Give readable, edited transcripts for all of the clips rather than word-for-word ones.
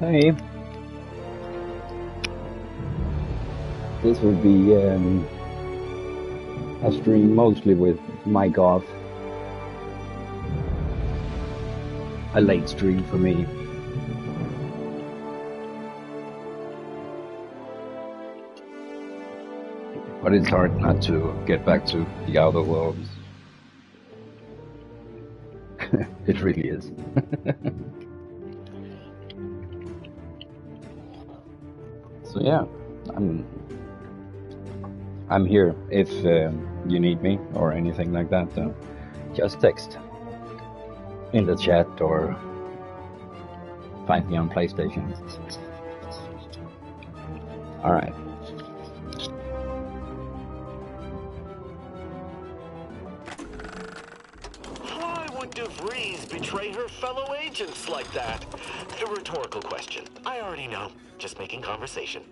Hey, this will be a stream mostly with mic off. A late stream for me. But it's hard not to get back to the outer world. It really is. So yeah, I'm here if you need me or anything like that. Just text in the chat or find me on PlayStation. All right. Why would DeVries betray her fellow agents like that? A rhetorical question. I already know. Just making conversation.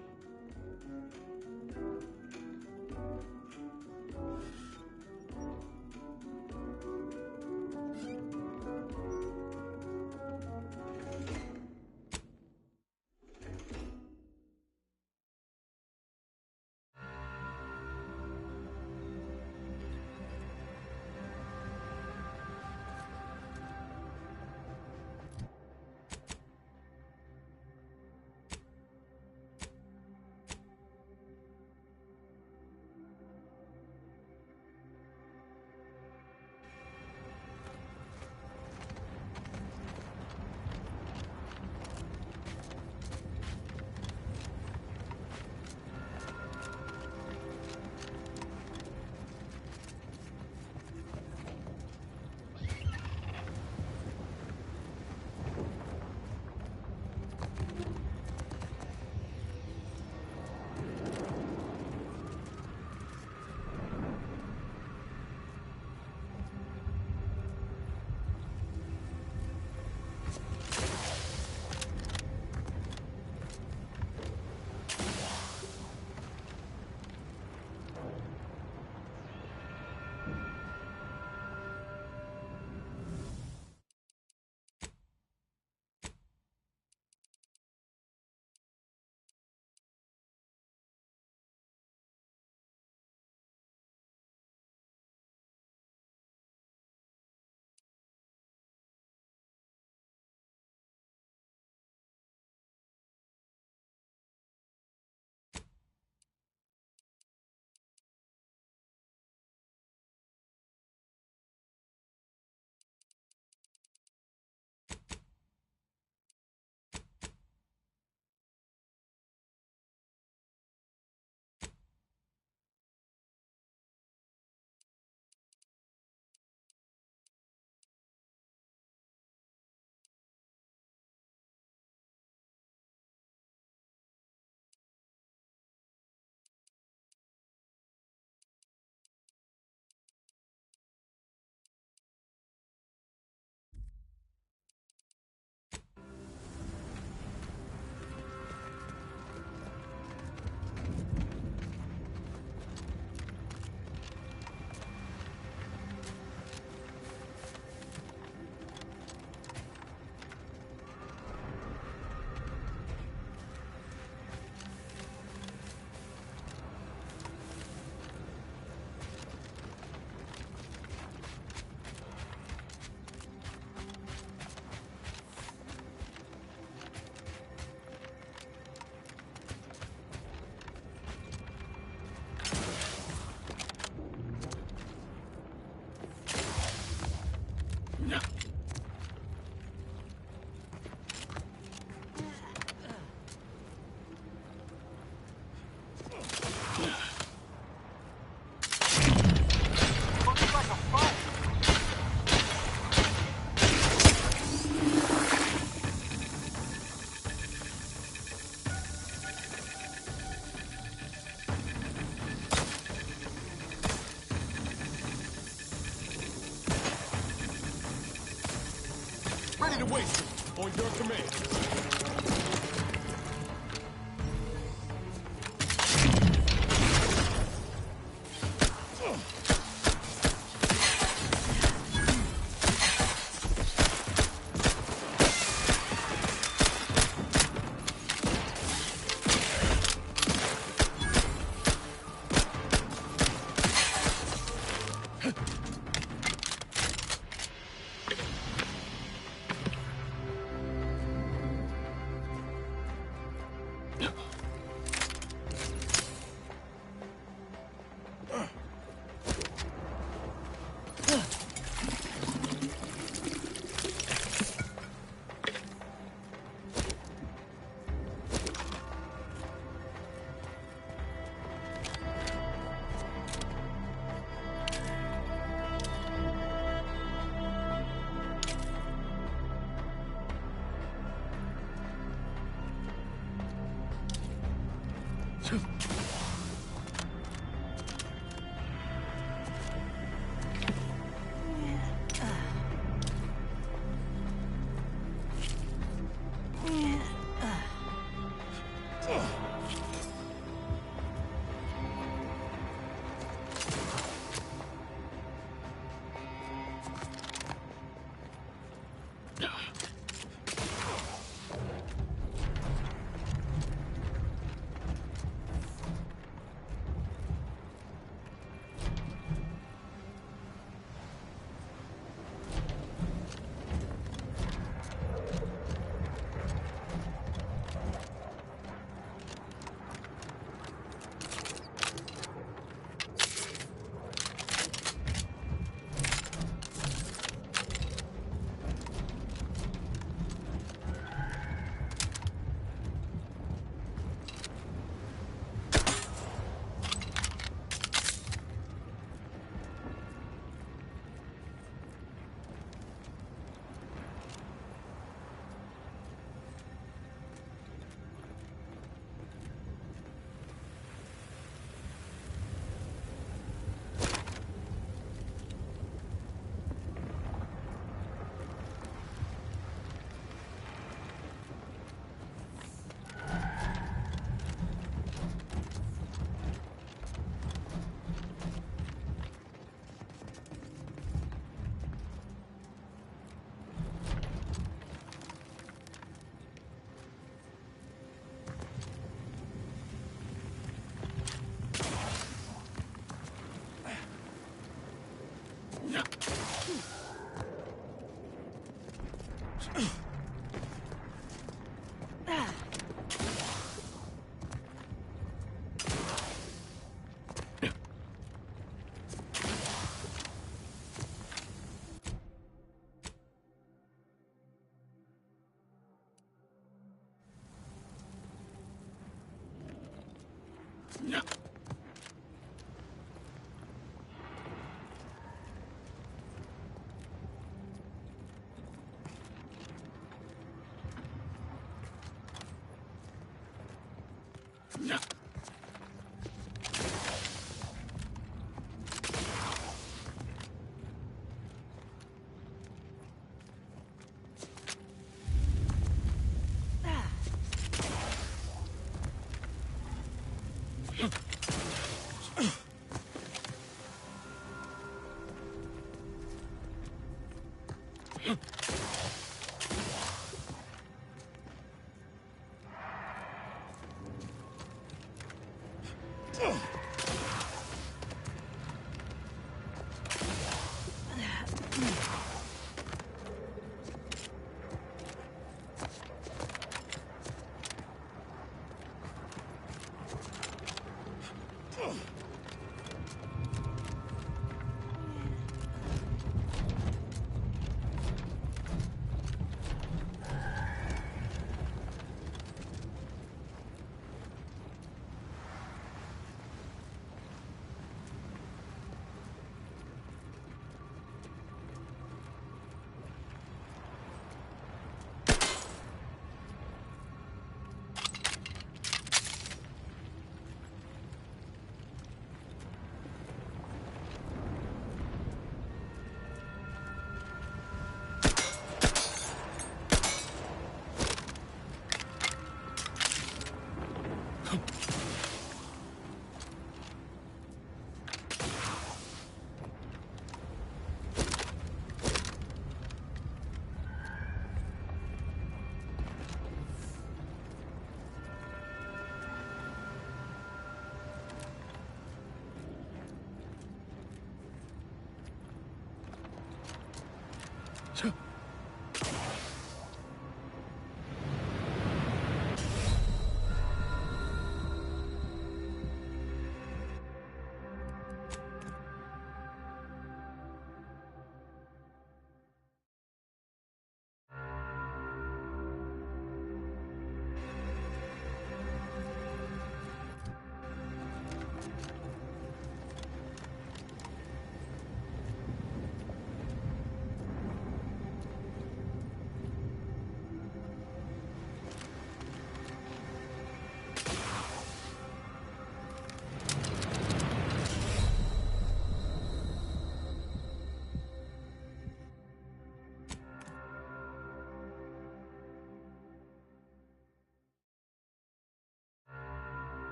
To waste it on your command.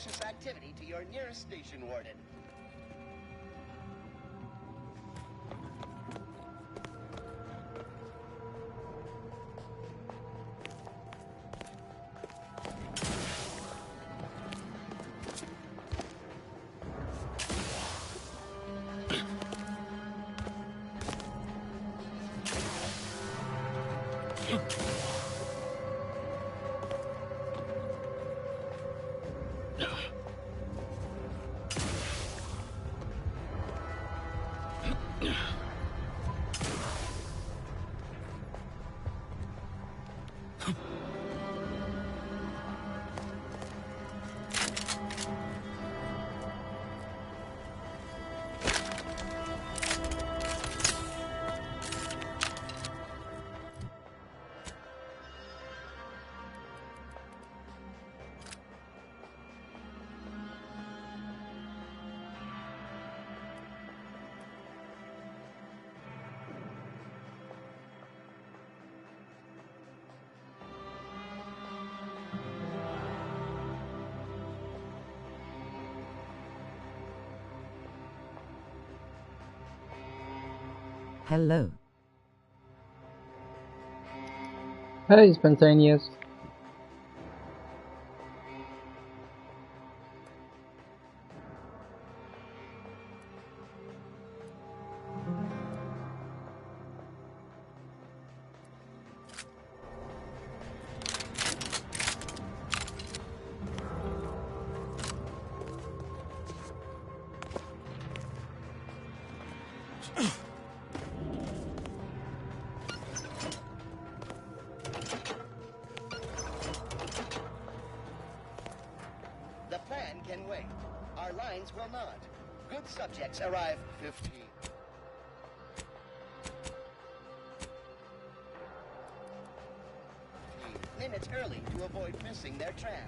suspicious activity to your nearest station warden. Hello. Hey, spontaneous. The plan can wait. Our lines will not. Good subjects arrive 15 minutes early to avoid missing their tram.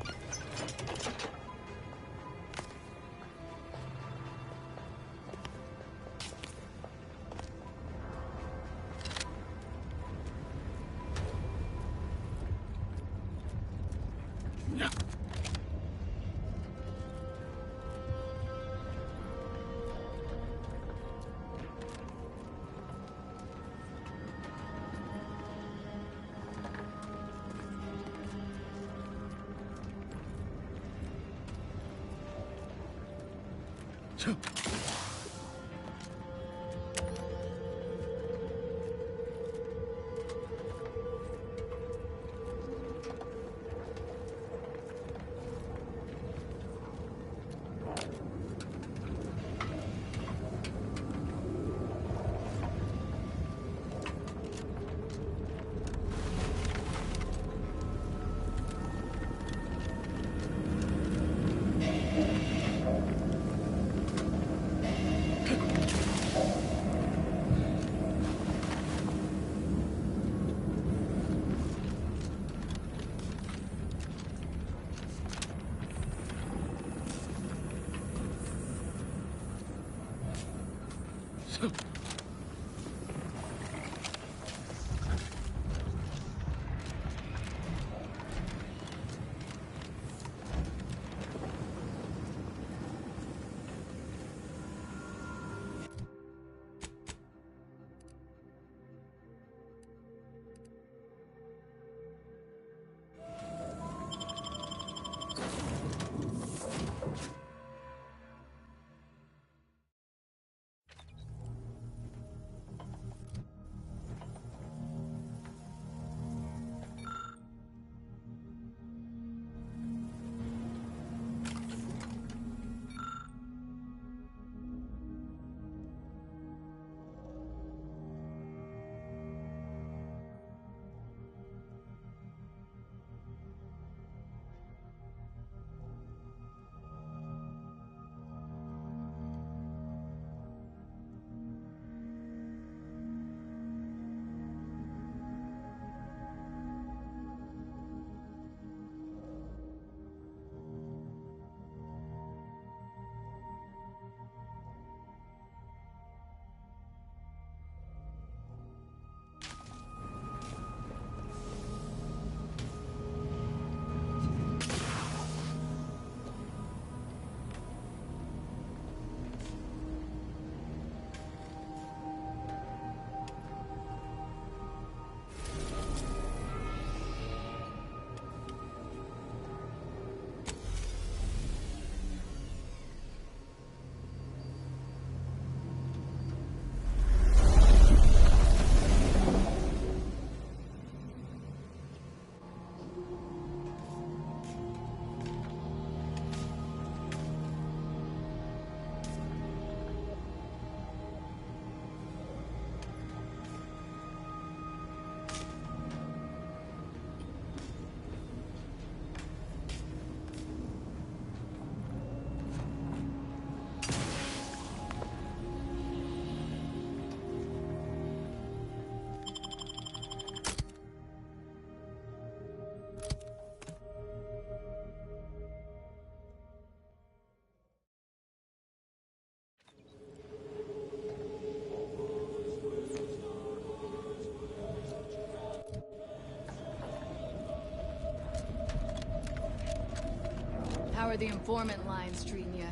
are the informant lines treating you?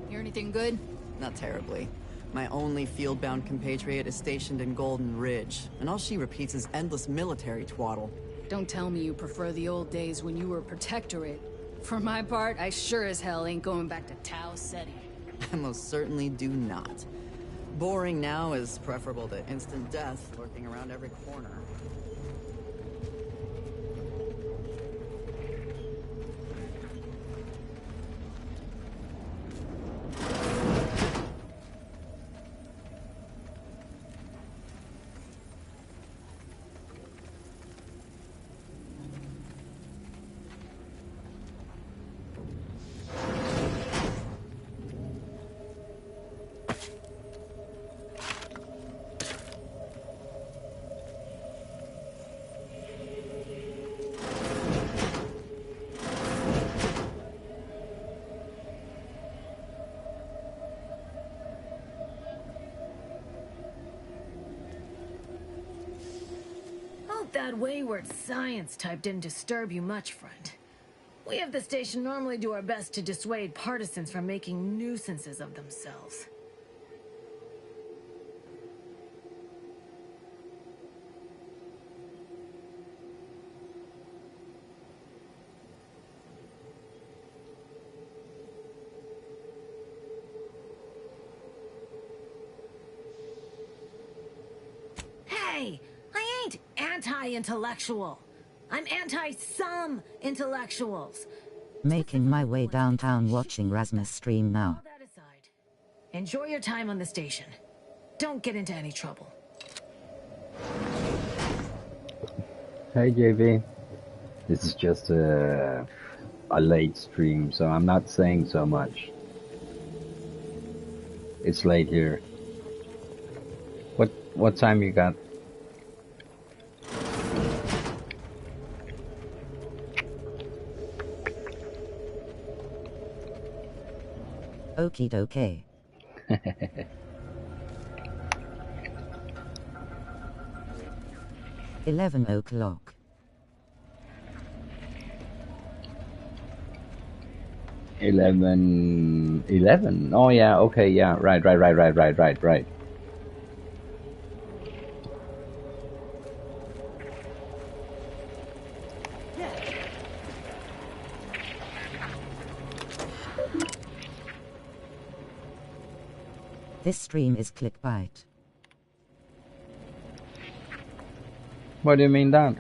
Hear anything good? Not terribly. My only field-bound compatriot is stationed in Golden Ridge, and all she repeats is endless military twaddle. Don't tell me you prefer the old days when you were protectorate. For my part, I sure as hell ain't going back to Tau Ceti. I most certainly do not. Boring now is preferable to instant death lurking around every corner. That wayward science type didn't disturb you much, friend. We of the station normally do our best to dissuade partisans from making nuisances of themselves. Hey! I ain't anti-intellectual. I'm anti-some intellectuals. Making my way downtown watching Rasmus stream now. All that aside, enjoy your time on the station. Don't get into any trouble. Hey JV, this is just a late stream, so I'm not saying so much. It's late here. What time you got? Okie dokie. 11 o'clock. 11. Oh yeah, okay, yeah, right. This stream is clickbait. What do you mean that?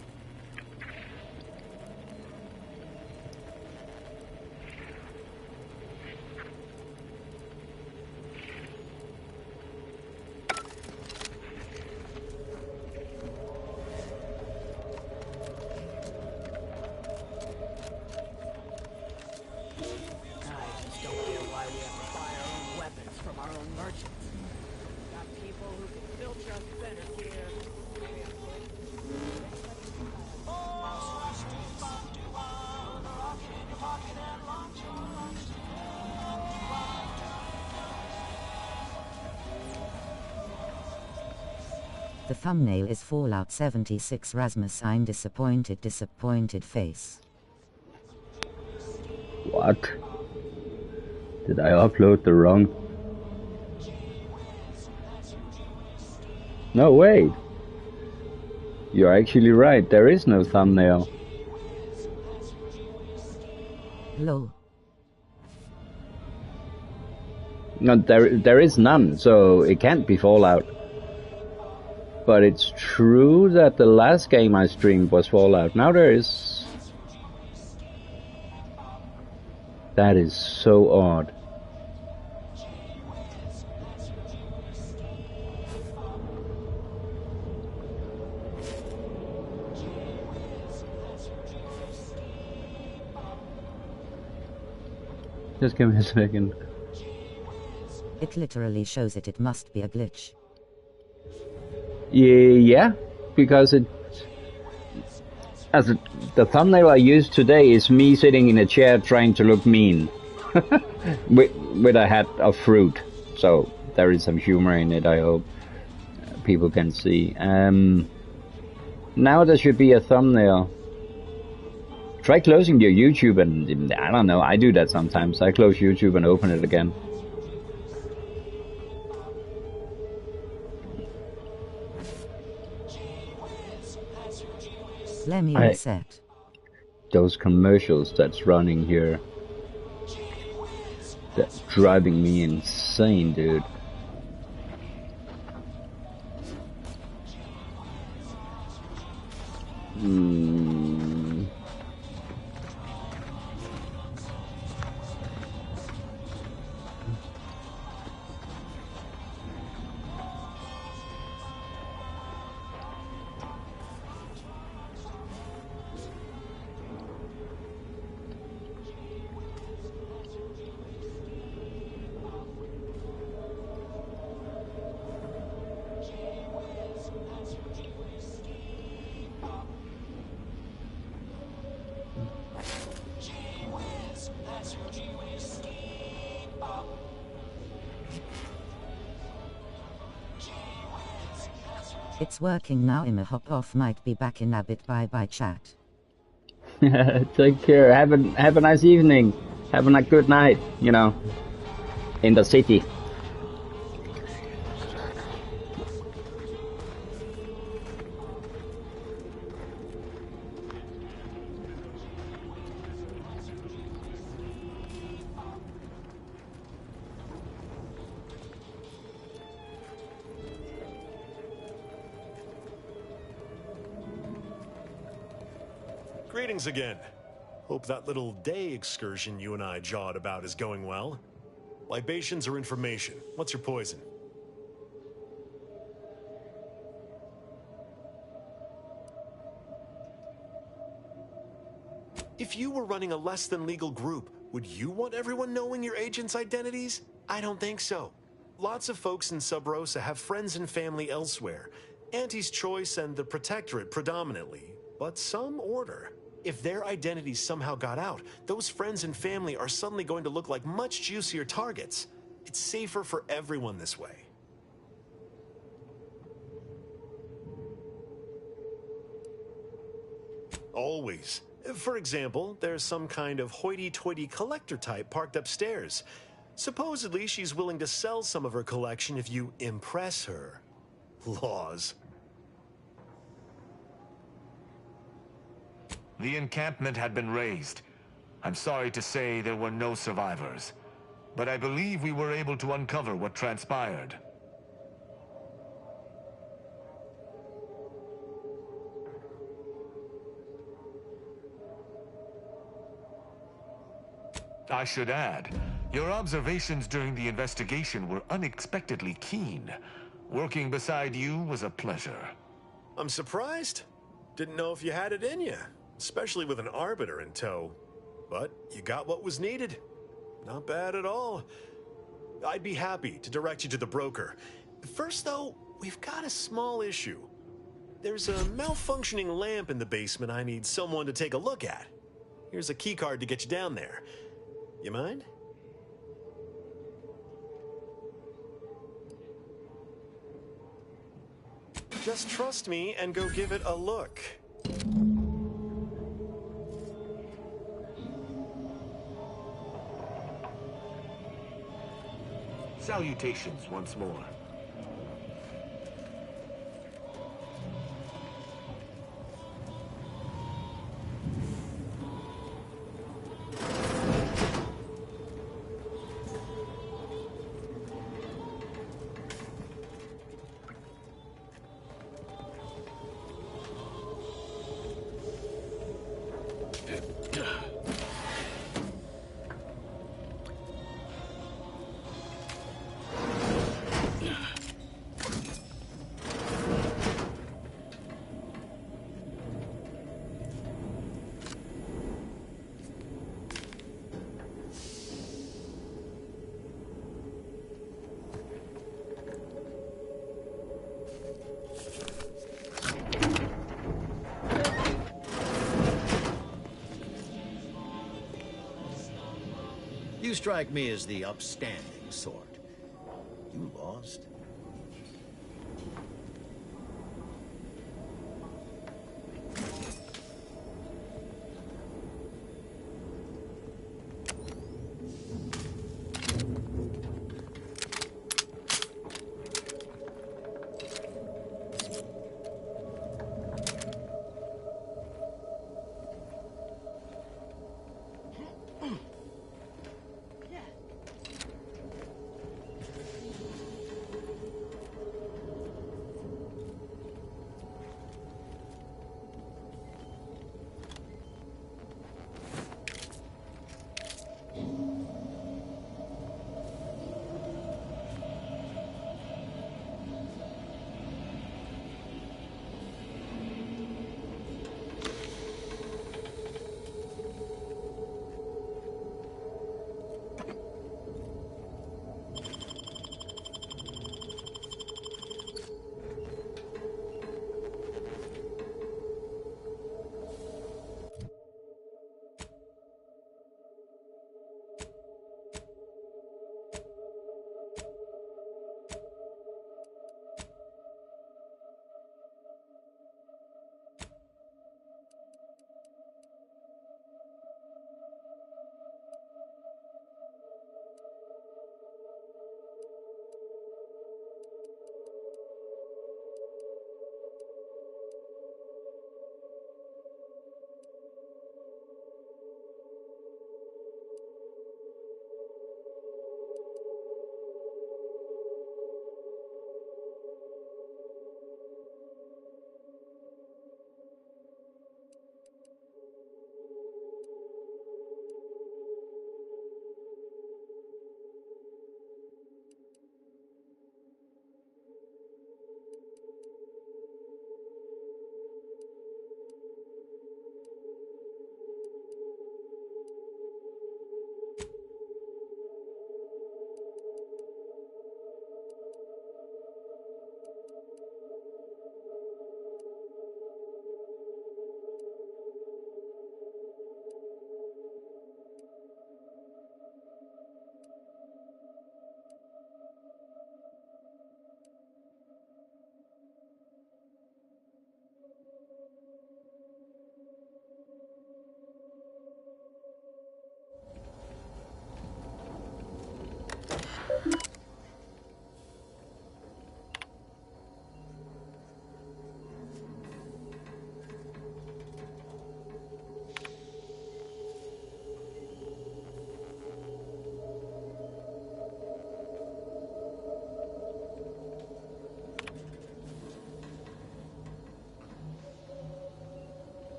The thumbnail is Fallout 76 Rasmus. I'm disappointed face. What? Did I upload the wrong? No, wait. You're actually right, there is no thumbnail. Lol. No, there is none, so it can't be Fallout. But it's true that the last game I streamed was Fallout. Now there is... That is so odd. Just give me a second. It literally shows it. It must be a glitch. Yeah, because the thumbnail I used today is me sitting in a chair trying to look mean with a hat of fruit. So there is some humor in it. I hope people can see. Now there should be a thumbnail. Try closing your YouTube and I don't know. I do that sometimes. I close YouTube and open it again. Let me reset. Those commercials that's running here, that's driving me insane, dude. It's working now. I'ma hop off. Might be back in a bit. Bye bye chat. Take care. Have a nice evening. Have a good night. You know, in the city. Greetings again. Hope that little day excursion you and I jawed about is going well. Libations or information? What's your poison? If you were running a less than legal group, would you want everyone knowing your agents' identities? I don't think so. Lots of folks in Sub Rosa have friends and family elsewhere. Auntie's Choice and the Protectorate predominantly, but some order. If their identities somehow got out, those friends and family are suddenly going to look like much juicier targets. It's safer for everyone this way. Always. For example, there's some kind of hoity-toity collector type parked upstairs. Supposedly, she's willing to sell some of her collection if you impress her. Laws. The encampment had been razed. I'm sorry to say there were no survivors, but I believe we were able to uncover what transpired. I should add, your observations during the investigation were unexpectedly keen. Working beside you was a pleasure. I'm surprised. Didn't know if you had it in you. Especially with an arbiter in tow. But you got what was needed. Not bad at all. I'd be happy to direct you to the broker. First, though, we've got a small issue. There's a malfunctioning lamp in the basement I need someone to take a look at. Here's a keycard to get you down there. You mind? Just trust me and go give it a look. Salutations once more. You strike me as the upstanding sort. You lost?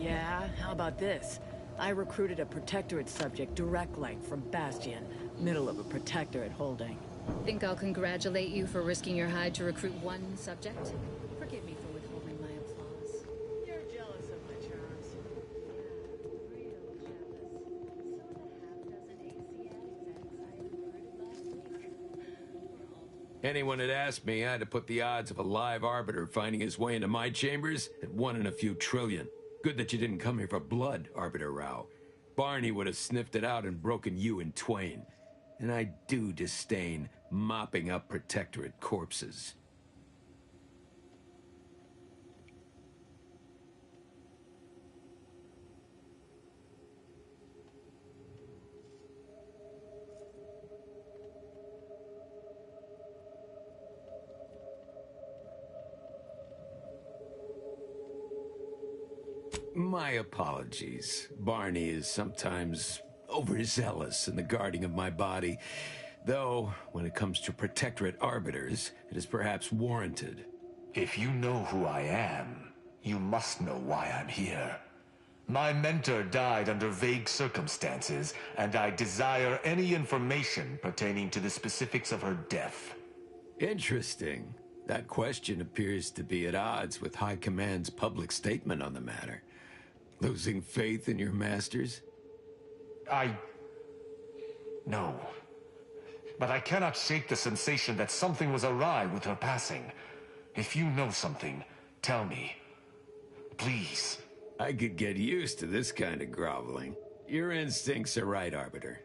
Yeah, how about this? I recruited a Protectorate subject direct like from Bastion, middle of a Protectorate holding. Think I'll congratulate you for risking your hide to recruit one subject? Forgive me for withholding my applause. You're jealous of my charms. Anyone had asked me, I'd have put the odds of a live arbiter finding his way into my chambers at 1 in a few trillion. Good that you didn't come here for blood, Arbiter Rao. Barney would have sniffed it out and broken you in twain. And I do disdain mopping up Protectorate corpses. My apologies. Barney is sometimes overzealous in the guarding of my body, though when it comes to Protectorate arbiters, it is perhaps warranted. If you know who I am, you must know why I'm here. My mentor died under vague circumstances, and I desire any information pertaining to the specifics of her death. Interesting. That question appears to be at odds with High Command's public statement on the matter. Losing faith in your masters? No. But I cannot shake the sensation that something was awry with her passing. If you know something, tell me. Please. I could get used to this kind of groveling. Your instincts are right, Arbiter.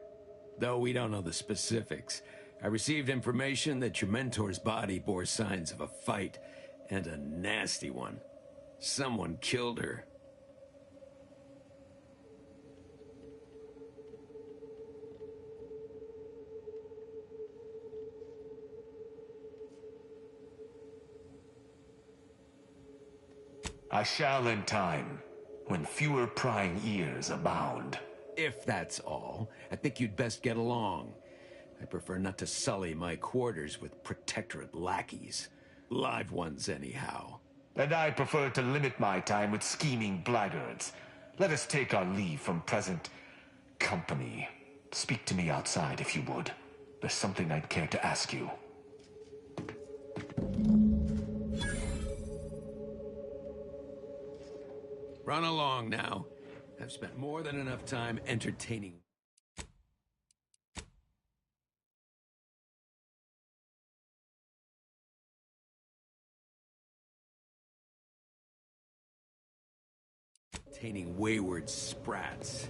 Though we don't know the specifics, I received information that your mentor's body bore signs of a fight, and a nasty one. Someone killed her. I shall in time, when fewer prying ears abound. If that's all, I think you'd best get along. I prefer not to sully my quarters with Protectorate lackeys. Live ones, anyhow. And I prefer to limit my time with scheming blackguards. Let us take our leave from present company. Speak to me outside, if you would. There's something I'd care to ask you. Run along now. I've spent more than enough time entertaining. Entertaining wayward sprats.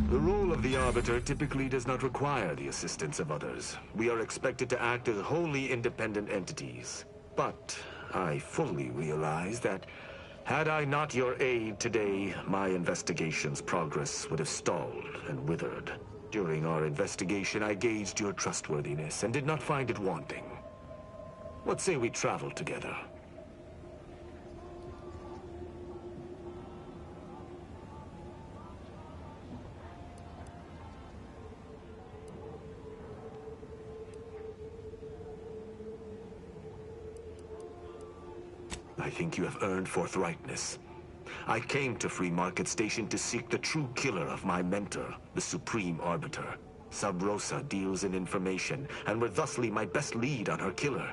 The role of the Arbiter typically does not require the assistance of others. We are expected to act as wholly independent entities. But I fully realize that had I not your aid today, my investigation's progress would have stalled and withered. During our investigation, I gauged your trustworthiness and did not find it wanting. What say we travel together? I think you have earned forthrightness. I came to Free Market Station to seek the true killer of my mentor, the Supreme Arbiter. Sub Rosa deals in information, and were thusly my best lead on her killer.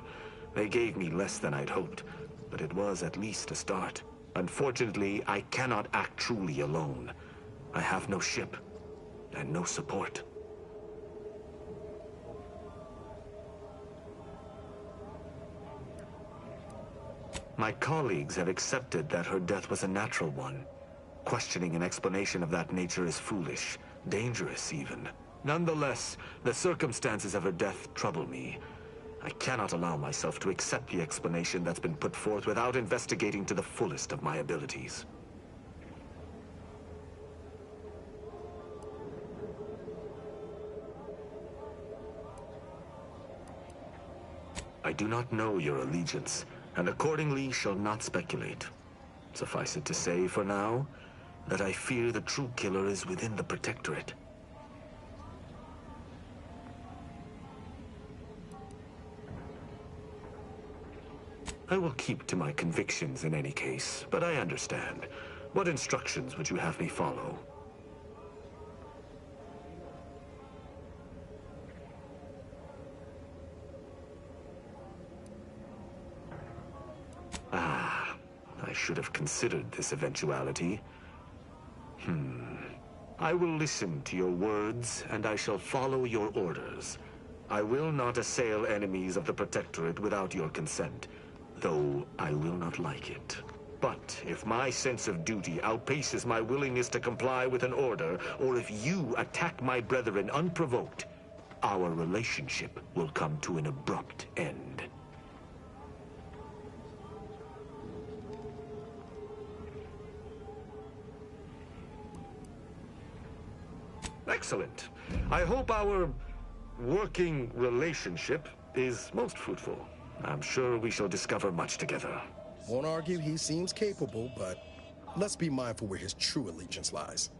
They gave me less than I'd hoped, but it was at least a start. Unfortunately, I cannot act truly alone. I have no ship, and no support. My colleagues have accepted that her death was a natural one. Questioning an explanation of that nature is foolish, dangerous even. Nonetheless, the circumstances of her death trouble me. I cannot allow myself to accept the explanation that's been put forth without investigating to the fullest of my abilities. I do not know your allegiance, and accordingly shall not speculate. Suffice it to say, for now, that I fear the true killer is within the Protectorate. I will keep to my convictions in any case, but I understand. What instructions would you have me follow? I should have considered this eventuality. I will listen to your words, and I shall follow your orders. I will not assail enemies of the Protectorate without your consent, though I will not like it. But if my sense of duty outpaces my willingness to comply with an order, or if you attack my brethren unprovoked, our relationship will come to an abrupt end. Excellent. I hope our working relationship is most fruitful. I'm sure we shall discover much together. Won't argue he seems capable, but let's be mindful where his true allegiance lies.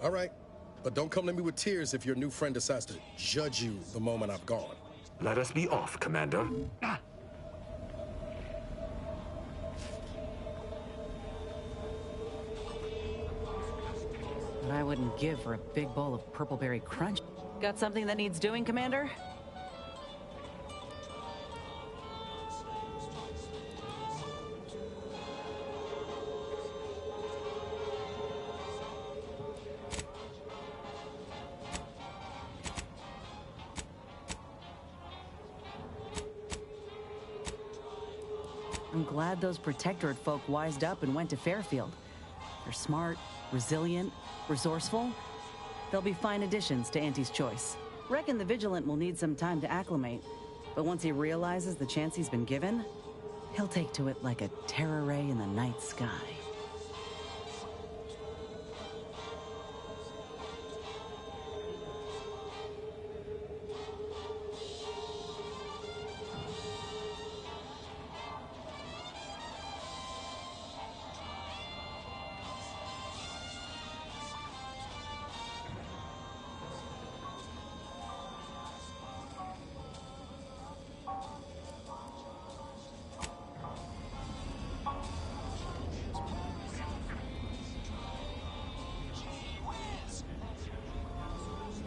All right, but don't come to me with tears if your new friend decides to judge you the moment I've gone. Let us be off, Commander. What I wouldn't give for a big bowl of purpleberry crunch. Got something that needs doing, Commander? glad those Protectorate folk wised up and went to Fairfield. They're smart, resilient, resourceful. They'll be fine additions to Auntie's choice. Reckon the Vigilant will need some time to acclimate, but once he realizes the chance he's been given, he'll take to it like a terror ray in the night sky.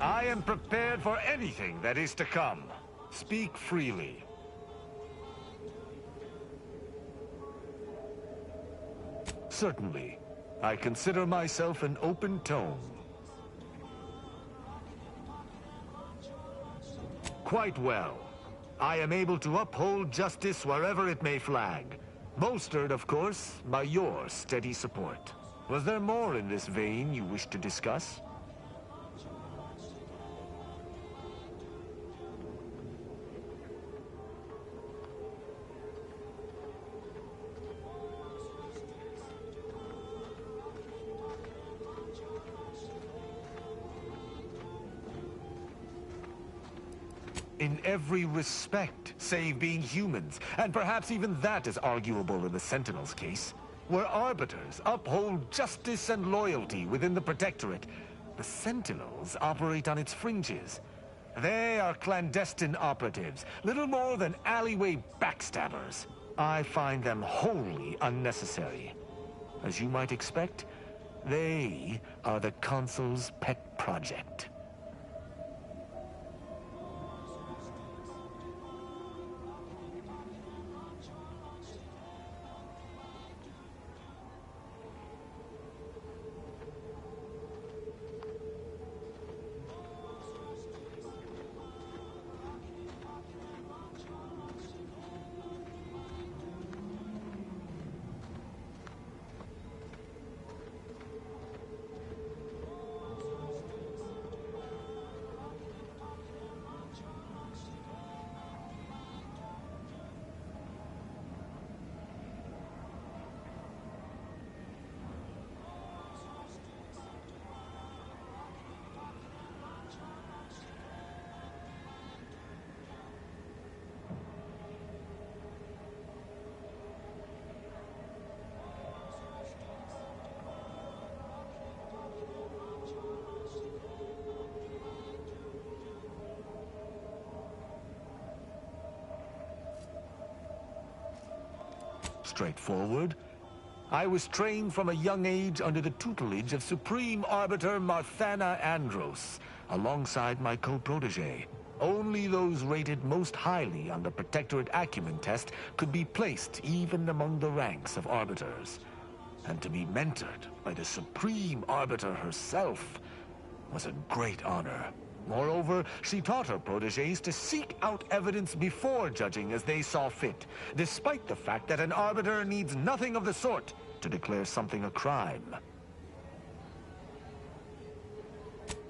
I am prepared for anything that is to come. Speak freely. Certainly. I consider myself an open tone. Quite well. I am able to uphold justice wherever it may flag. Bolstered, of course, by your steady support. Was there more in this vein you wish to discuss? In every respect, save being humans, and perhaps even that is arguable in the Sentinel's case. Where Arbiters uphold justice and loyalty within the Protectorate, the Sentinels operate on its fringes. They are clandestine operatives, little more than alleyway backstabbers. I find them wholly unnecessary. As you might expect, they are the Consul's pet project. Straightforward. I was trained from a young age under the tutelage of Supreme Arbiter Marthana Andros, alongside my co-protege. Only those rated most highly on the Protectorate Acumen test could be placed even among the ranks of Arbiters. And to be mentored by the Supreme Arbiter herself was a great honor. Moreover, she taught her protégés to seek out evidence before judging as they saw fit, despite the fact that an Arbiter needs nothing of the sort to declare something a crime.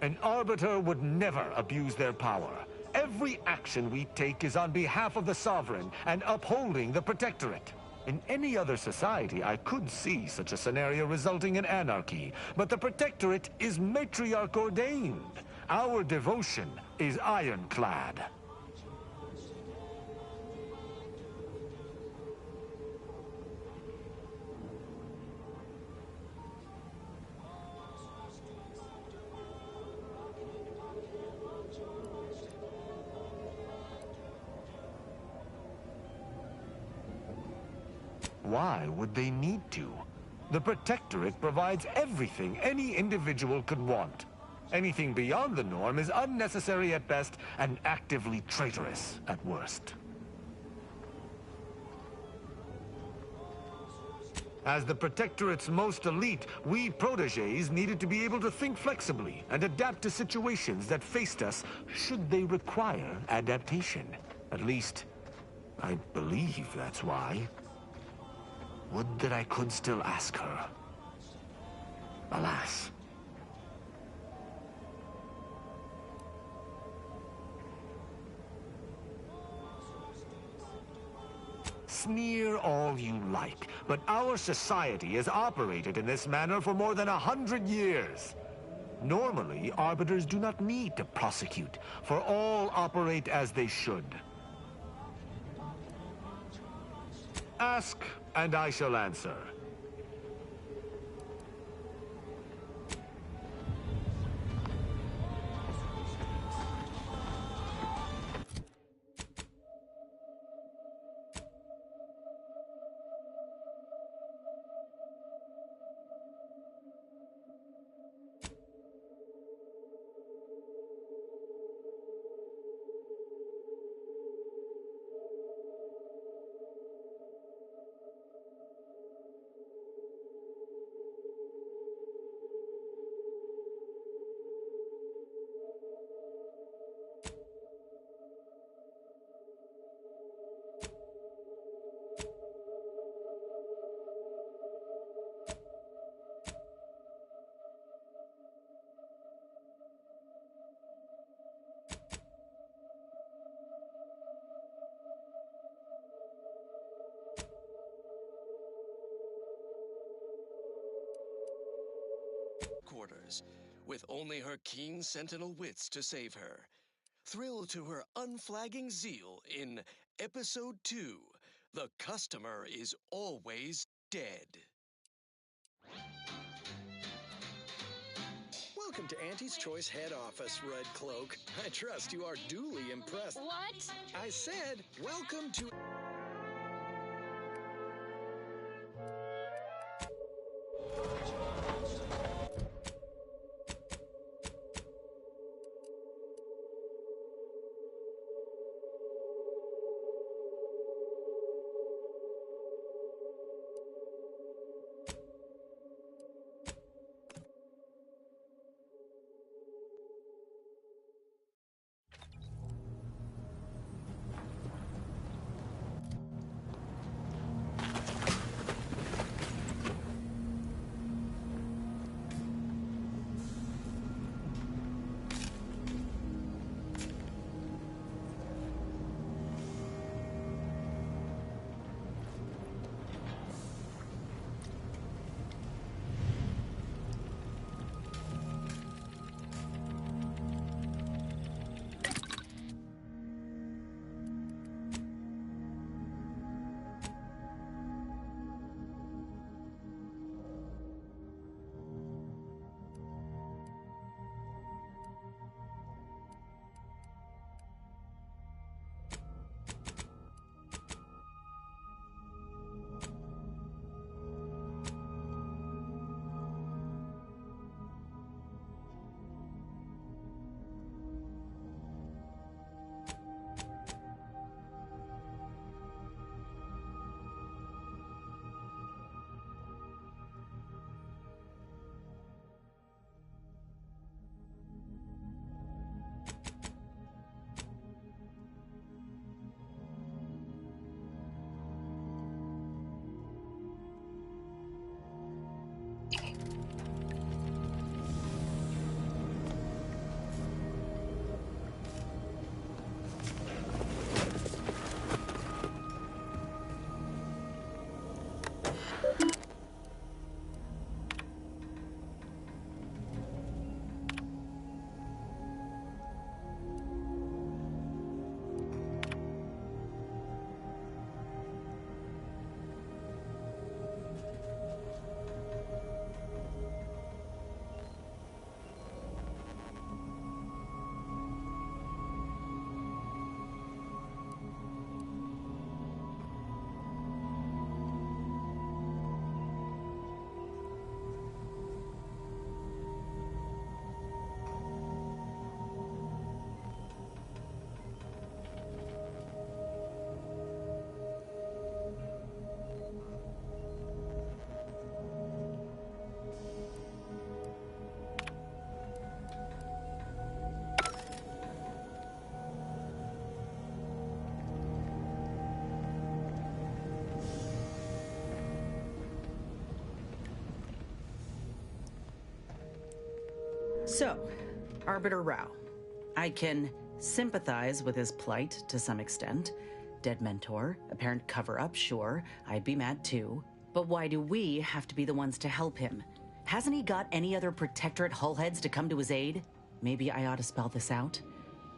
An Arbiter would never abuse their power. Every action we take is on behalf of the Sovereign and upholding the Protectorate. In any other society, I could see such a scenario resulting in anarchy, but the Protectorate is matriarch ordained. Our devotion is ironclad. Why would they need to? The Protectorate provides everything any individual could want. Anything beyond the norm is unnecessary at best and actively traitorous at worst. As the Protectorate's most elite, we protégés needed to be able to think flexibly and adapt to situations that faced us should they require adaptation. At least, I believe that's why. Would that I could still ask her. Alas. Sneer all you like, but our society has operated in this manner for more than 100 years. Normally, arbiters do not need to prosecute, for all operate as they should. Ask, and I shall answer. Quarters, with only her keen sentinel wits to save her. Thrilled to her unflagging zeal in Episode 2, The Customer is Always Dead. Welcome to Auntie's Choice head office, Red Cloak. I trust you are duly impressed. What? I said, welcome to... So, Arbiter Rao. I can sympathize with his plight to some extent. Dead mentor, apparent cover-up, sure, I'd be mad too. But why do we have to be the ones to help him? Hasn't he got any other Protectorate hullheads to come to his aid? Maybe I ought to spell this out.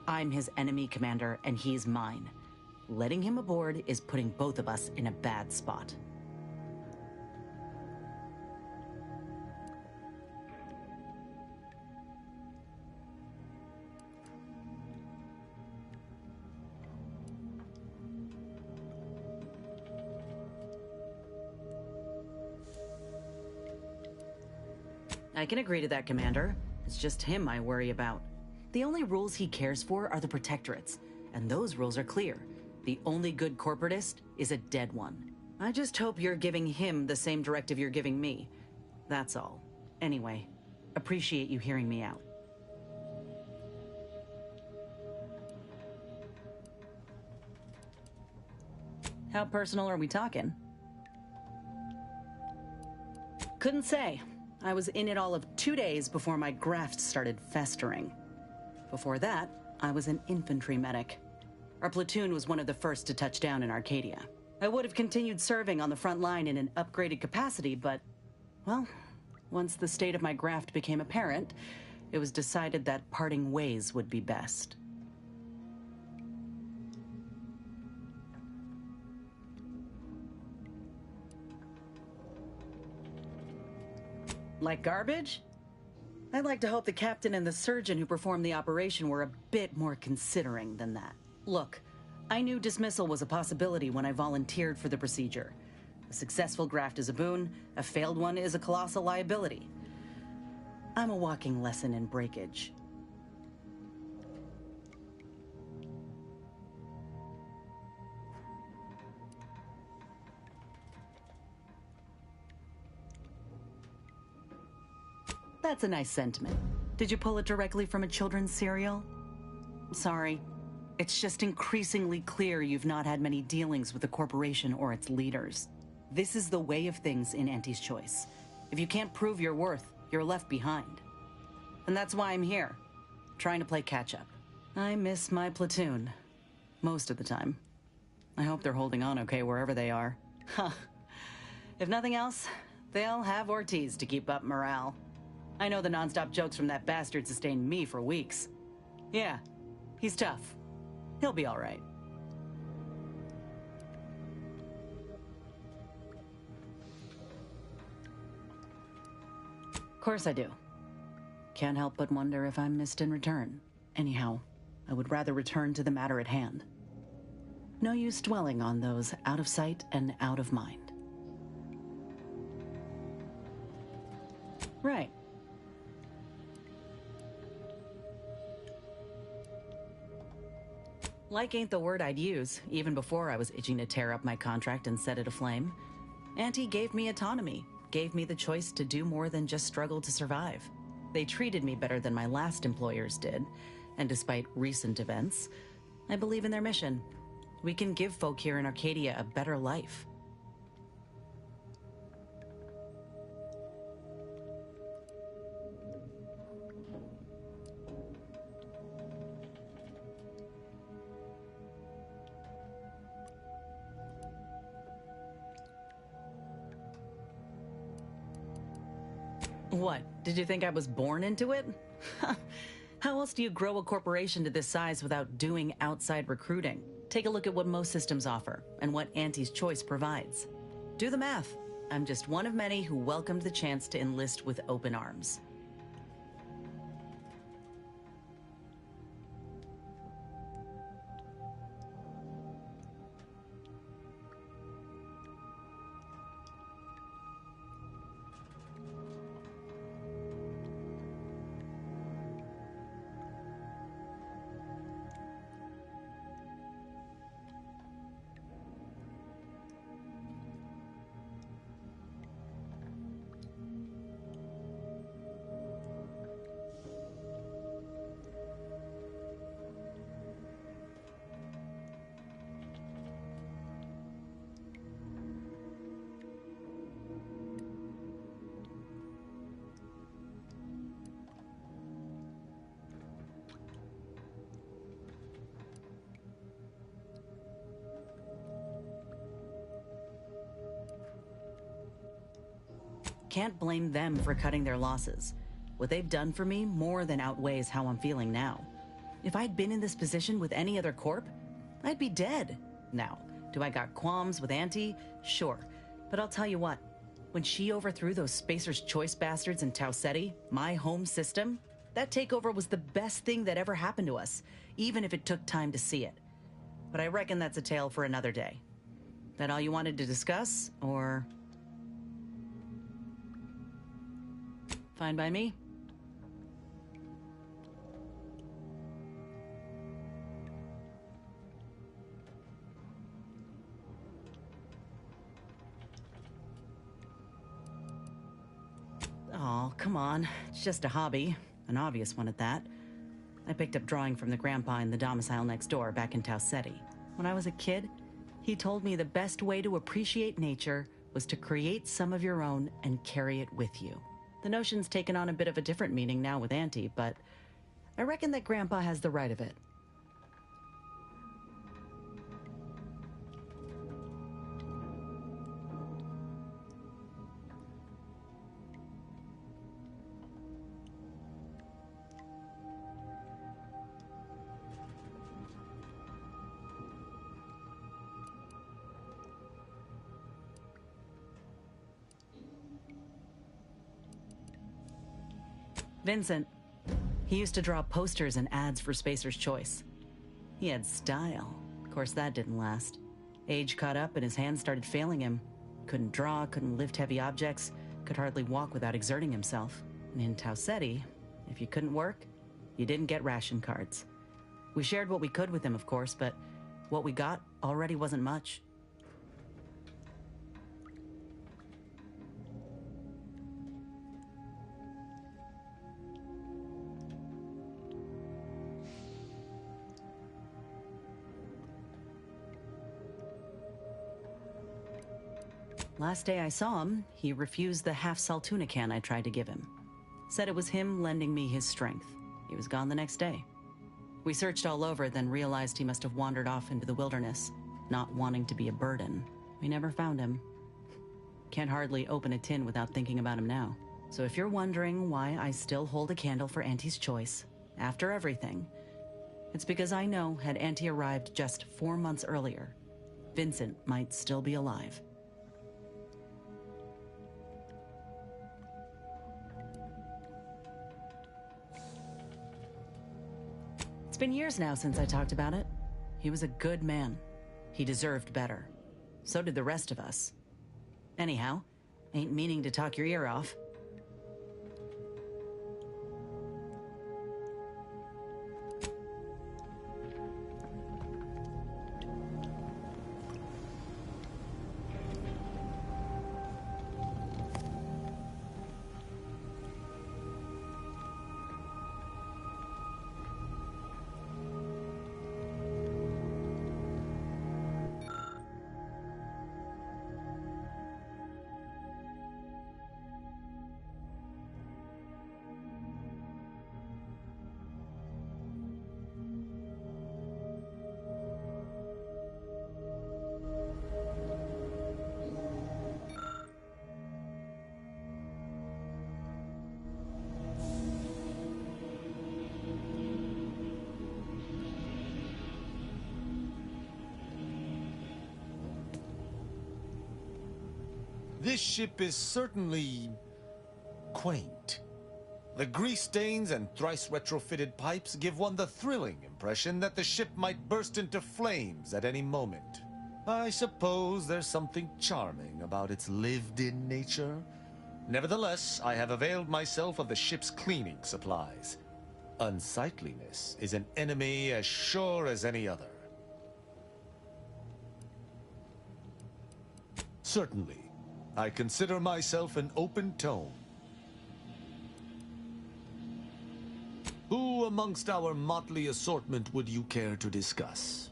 I'm his enemy commander, and he's mine. Letting him aboard is putting both of us in a bad spot. I can agree to that, Commander. It's just him I worry about. The only rules he cares for are the Protectorates, and those rules are clear. The only good corporatist is a dead one. I just hope you're giving him the same directive you're giving me. That's all. Anyway, appreciate you hearing me out. How personal are we talking? Couldn't say. I was in it all of 2 days before my graft started festering. Before that, I was an infantry medic. Our platoon was one of the first to touch down in Arcadia. I would have continued serving on the front line in an upgraded capacity, but, well, once the state of my graft became apparent, it was decided that parting ways would be best. Like garbage? I'd like to hope the captain and the surgeon who performed the operation were a bit more considering than that. Look, I knew dismissal was a possibility when I volunteered for the procedure. A successful graft is a boon, a failed one is a colossal liability. I'm a walking lesson in breakage. That's a nice sentiment. Did you pull it directly from a children's serial? Sorry. It's just increasingly clear you've not had many dealings with the corporation or its leaders. This is the way of things in Auntie's Choice. If you can't prove your worth, you're left behind. And that's why I'm here, trying to play catch-up. I miss my platoon. Most of the time. I hope they're holding on okay wherever they are. Huh. If nothing else, they'll have Ortiz to keep up morale. I know the nonstop jokes from that bastard sustained me for weeks. Yeah, he's tough. He'll be all right. Of course I do. Can't help but wonder if I'm missed in return. Anyhow, I would rather return to the matter at hand. No use dwelling on those out of sight and out of mind. Right. Like ain't the word I'd use, even before I was itching to tear up my contract and set it aflame. Auntie gave me autonomy, gave me the choice to do more than just struggle to survive. They treated me better than my last employers did, and despite recent events, I believe in their mission. We can give folk here in Arcadia a better life. What, did you think I was born into it? How else do you grow a corporation to this size without doing outside recruiting? Take a look at what most systems offer, and what Auntie's Choice provides. Do the math. I'm just one of many who welcomed the chance to enlist with open arms. Can't blame them for cutting their losses. What they've done for me more than outweighs how I'm feeling now. If I'd been in this position with any other corp, I'd be dead. Now, do I got qualms with Auntie? Sure. But I'll tell you what, when she overthrew those Spacer's Choice bastards in Tau Ceti, my home system, that takeover was the best thing that ever happened to us, even if it took time to see it. But I reckon that's a tale for another day. That all you wanted to discuss, or... Fine by me? Oh, come on. It's just a hobby. An obvious one at that. I picked up drawing from the grandpa in the domicile next door back in Tau Ceti. When I was a kid, he told me the best way to appreciate nature was to create some of your own and carry it with you. The notion's taken on a bit of a different meaning now with Auntie, but I reckon that Grandpa has the right of it. Vincent. He used to draw posters and ads for Spacer's Choice. He had style. Of course, that didn't last. Age caught up and his hands started failing him. Couldn't draw, couldn't lift heavy objects, could hardly walk without exerting himself. And in Tau Ceti, if you couldn't work, you didn't get ration cards. We shared what we could with him, of course, but what we got already wasn't much. Last day I saw him, he refused the half-salt tuna can I tried to give him. Said it was him lending me his strength. He was gone the next day. We searched all over, then realized he must have wandered off into the wilderness, not wanting to be a burden. We never found him. Can't hardly open a tin without thinking about him now. So if you're wondering why I still hold a candle for Auntie's Choice, after everything, it's because I know had Auntie arrived just 4 months earlier, Vincent might still be alive. It's been years now since I talked about it. He was a good man. He deserved better. So did the rest of us. Anyhow, ain't meaning to talk your ear off. This ship is certainly quaint. The grease stains and thrice retrofitted pipes give one the thrilling impression that the ship might burst into flames at any moment. I suppose there's something charming about its lived-in nature. Nevertheless, I have availed myself of the ship's cleaning supplies. Unsightliness is an enemy as sure as any other. Certainly. I consider myself an open tome. Who amongst our motley assortment would you care to discuss?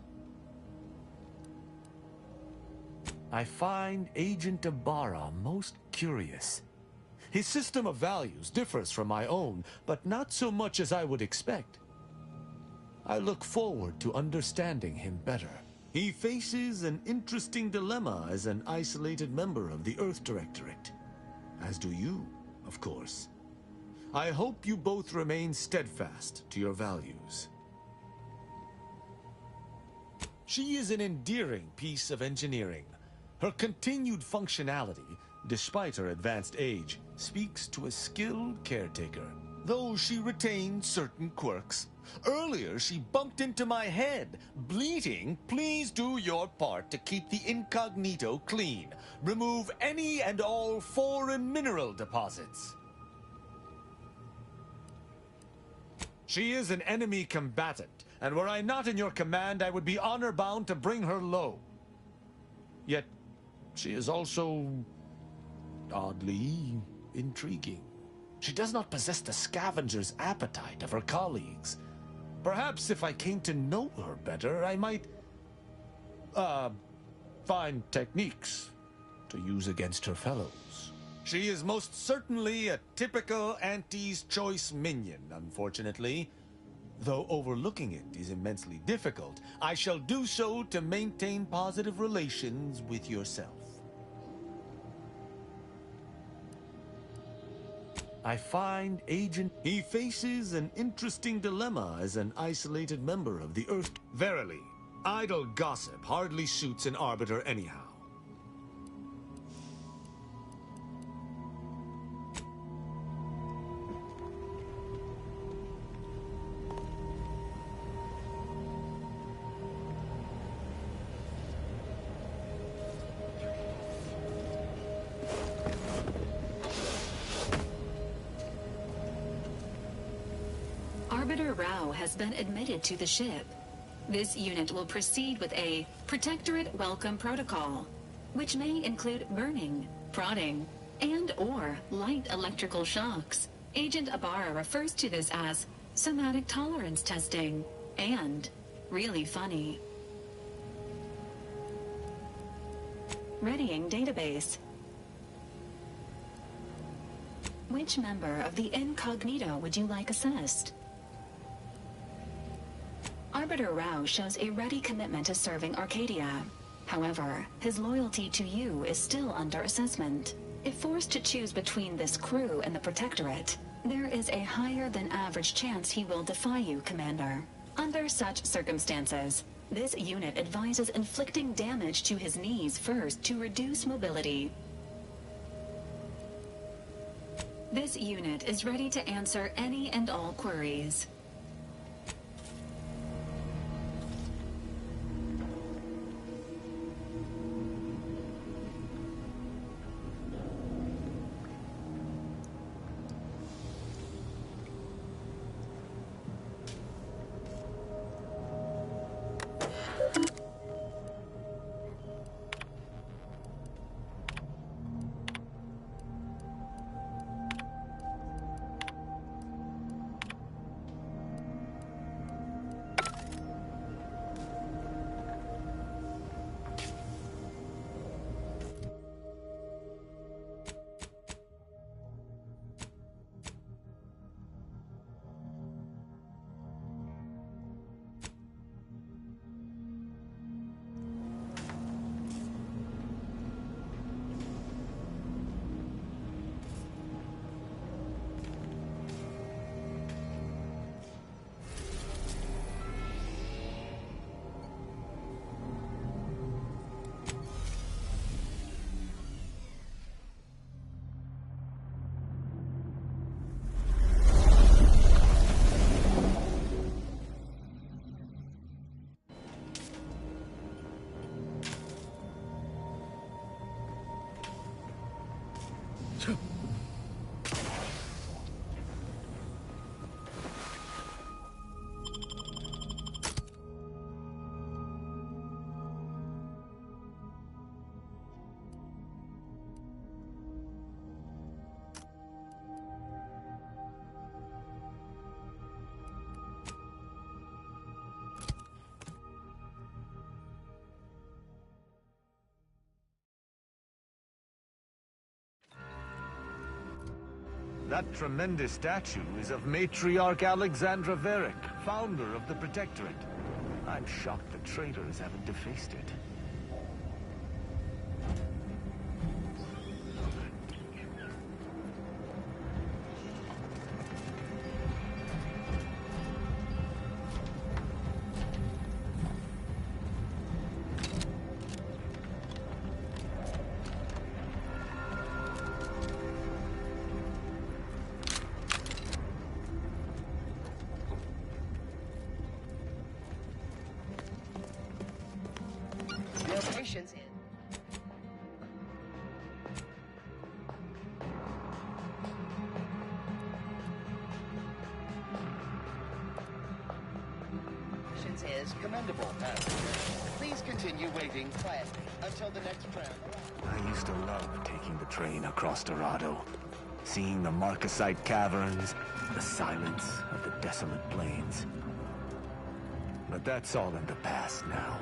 I find Agent Ibarra most curious. His system of values differs from my own, but not so much as I would expect. I look forward to understanding him better. He faces an interesting dilemma as an isolated member of the Earth Directorate. as do you, of course. I hope you both remain steadfast to your values. She is an endearing piece of engineering. Her continued functionality, despite her advanced age, speaks to a skilled caretaker, though she retains certain quirks. Earlier, she bumped into my head, bleating, "Please do your part to keep the incognito clean. Remove any and all foreign mineral deposits." She is an enemy combatant, and were I not in your command, I would be honor-bound to bring her low. Yet, she is also oddly intriguing. She does not possess the scavenger's appetite of her colleagues. Perhaps if I came to know her better, I might, find techniques to use against her fellows. She is most certainly a typical Auntie's choice minion, unfortunately. Though overlooking it is immensely difficult, I shall do so to maintain positive relations with yourself. I find Agent... He faces an interesting dilemma as an isolated member of the Earth. Verily, idle gossip hardly suits an arbiter anyhow. Arbiter Rao has been admitted to the ship. This unit will proceed with a Protectorate Welcome Protocol, which may include burning, prodding, and/or light electrical shocks. Agent Ibarra refers to this as somatic tolerance testing and really funny. Readying database. Which member of the incognito would you like assessed? Arbiter Rao shows a ready commitment to serving Arcadia. However, his loyalty to you is still under assessment. If forced to choose between this crew and the Protectorate, there is a higher than average chance he will defy you, Commander. Under such circumstances, this unit advises inflicting damage to his knees first to reduce mobility. This unit is ready to answer any and all queries. That tremendous statue is of Matriarch Alexandra Varick, founder of the Protectorate. I'm shocked the traitors haven't defaced it. Patience in. Patience is commendable, passenger. Please continue waiting quietly until the next round. I used to love taking the train across Dorado, seeing the Marcasite caverns, the silence of the desolate plains. But that's all in the past now.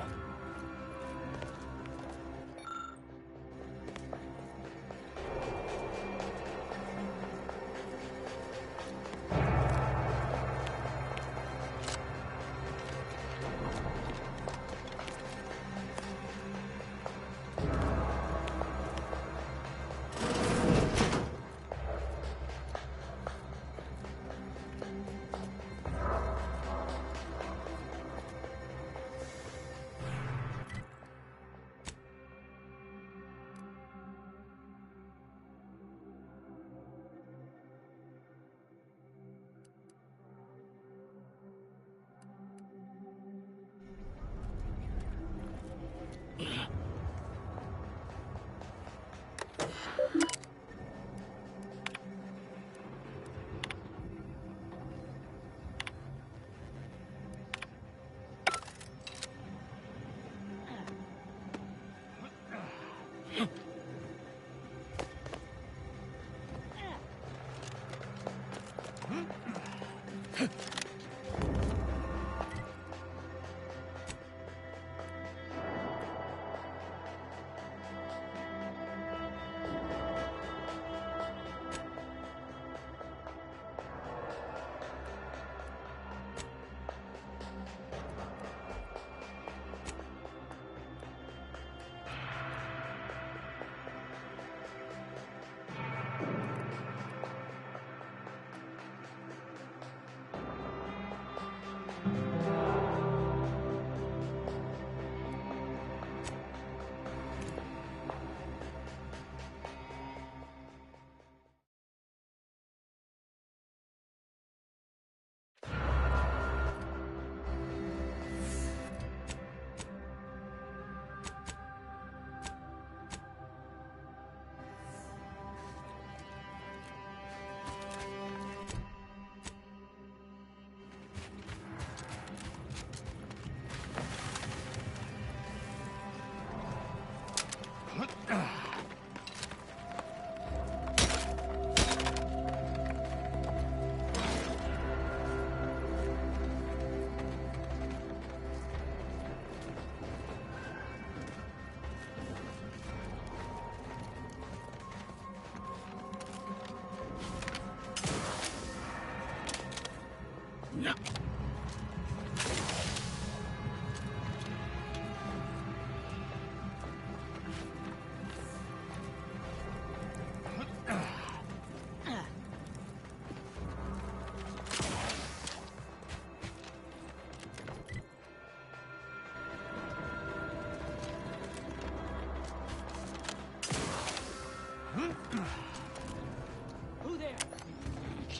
Who there?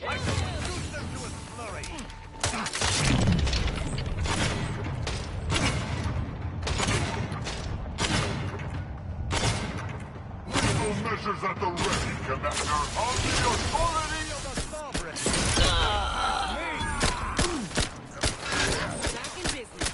I can reduce them to a flurry. Lethal measures at the ready, Commander. On the authority of the sovereign. Back in business.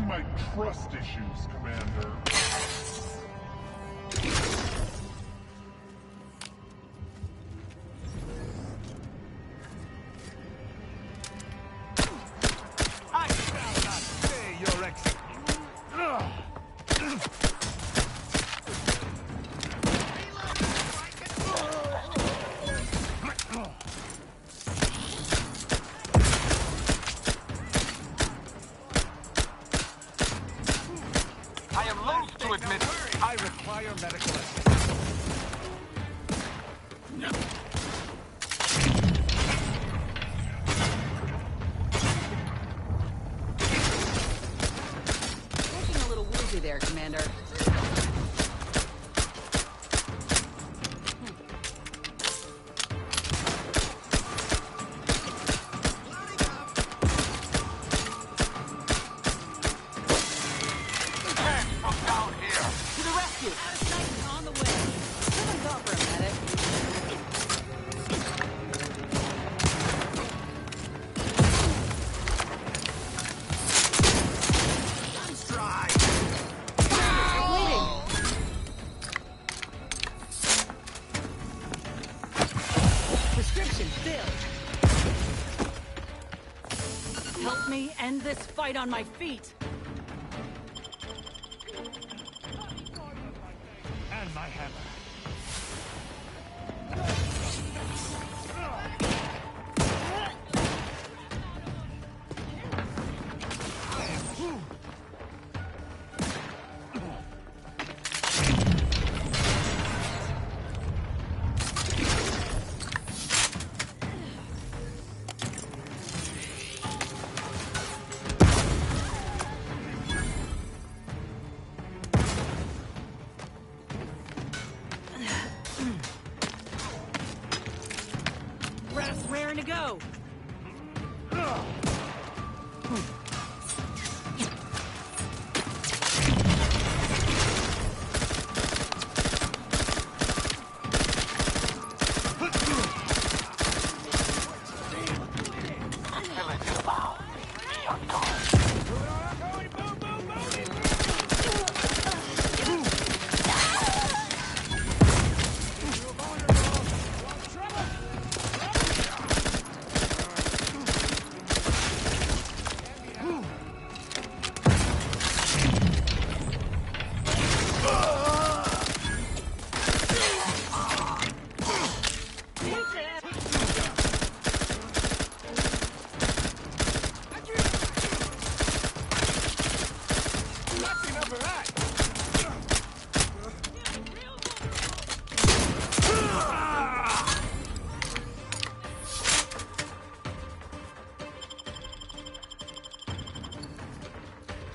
My trust issues, Commander. I shall not stay, Your Excellency. I am loath to admit I require medical assistance. Looking a little woozy there, Commander. On the way. Someone call for a medic. still. Help me end this fight on my feet. And my hammer. Raring to go.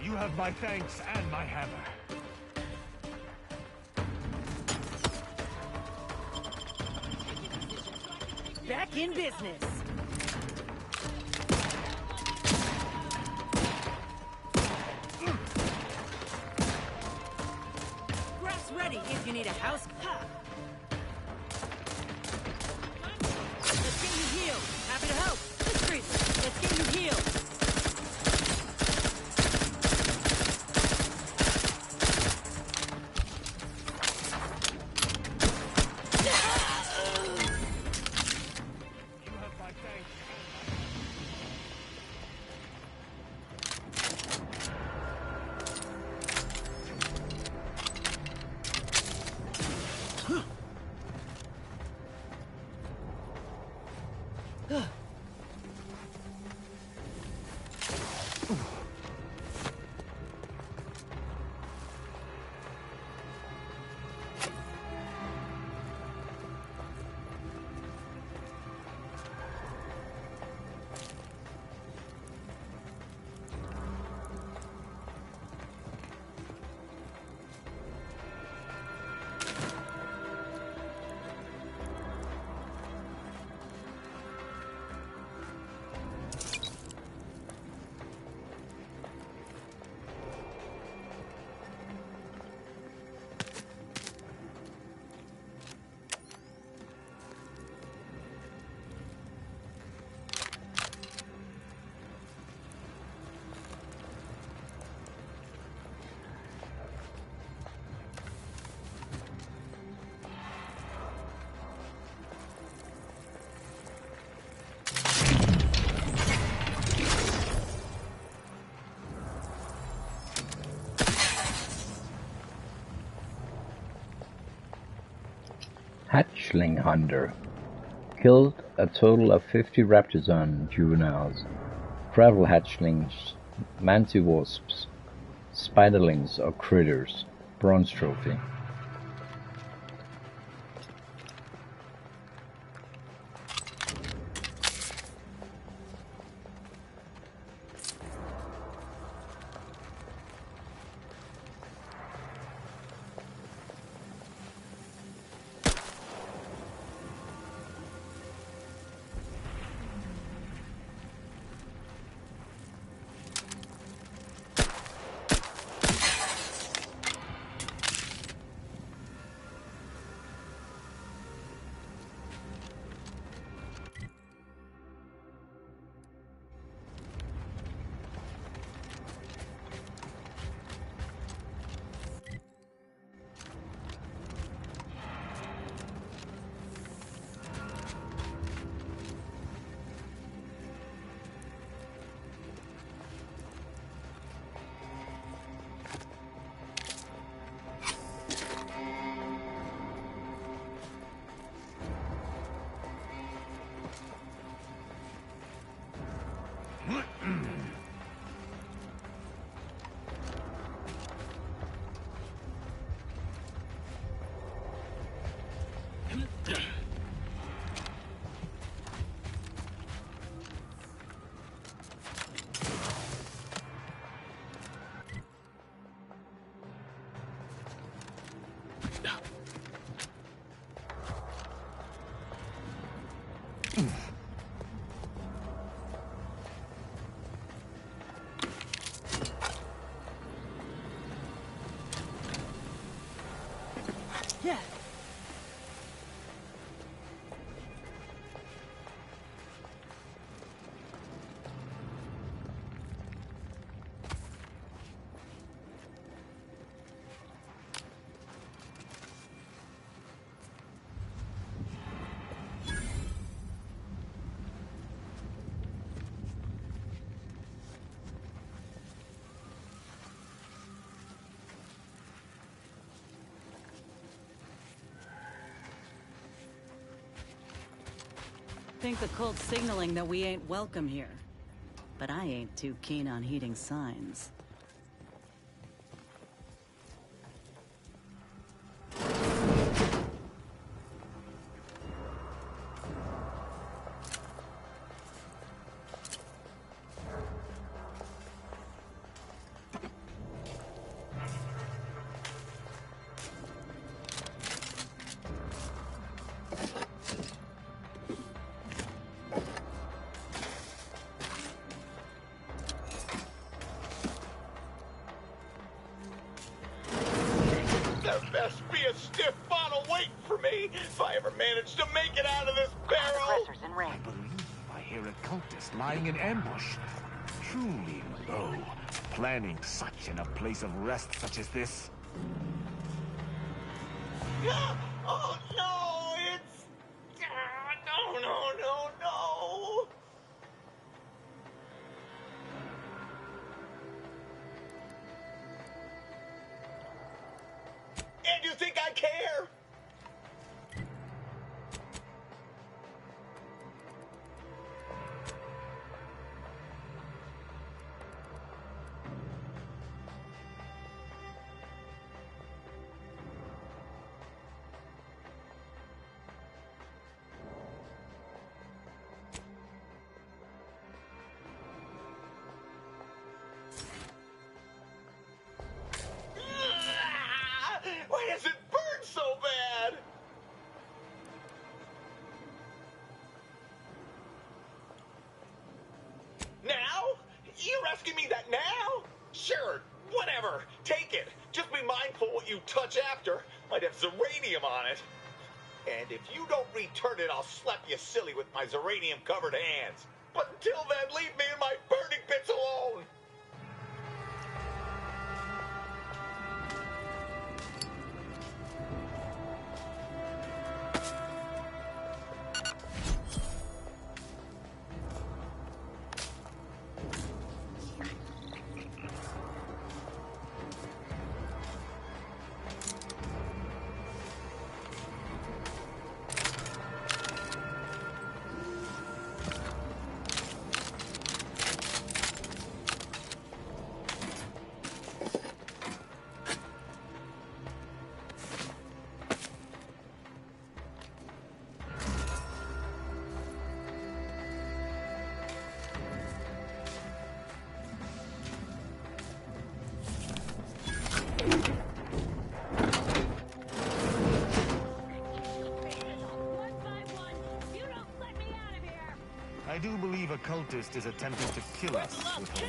You have my thanks and my hammer. Back in business. Grass ready if you need a house. Ha! Let's get you healed. Happy to help. Let's get you healed. Hatchling Hunter. Killed a total of 50 Raptizon juveniles, gravel hatchlings, manti-wasps, spiderlings or critters. Bronze trophy. Yeah. Think the cult's signaling that we ain't welcome here. But I ain't too keen on heeding signs. There best be a stiff bottle waiting for me if I ever manage to make it out of this barrel. I believe I hear a cultist lying in ambush. Truly low, planning such in a place of rest such as this. Oh no, it's... No. And you think I care? Why does it burn so bad? Now? You're asking me that now? Sure, whatever. Take it. Just be mindful what you touch after. Might have zeranium on it. And if you don't return it, I'll slap you silly with my zeranium-covered hands. But until then, leave me and my burning bits alone. I do believe a cultist is attempting to kill us with her.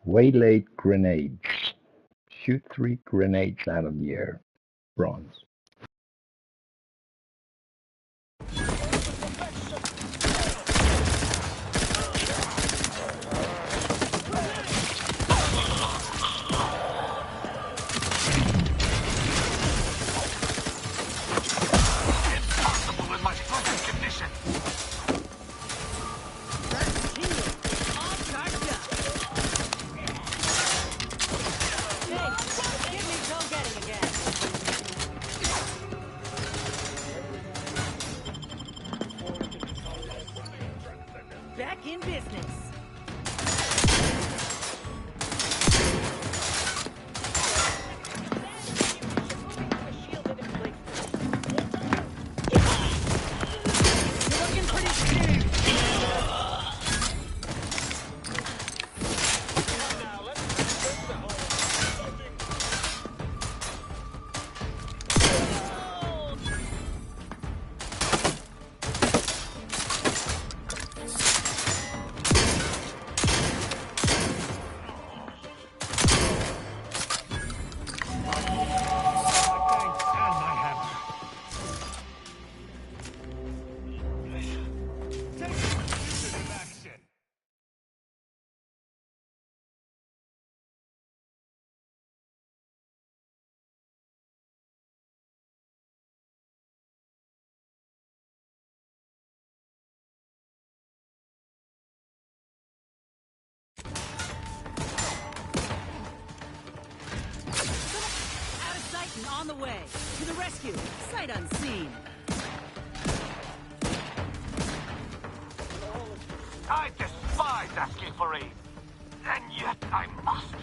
Waylaid grenades. Shoot 3 grenades out of the air. Bronze. Impossible in my frozen condition. in business. On the way. To the rescue. Sight unseen. I despise asking for aid, and yet I must.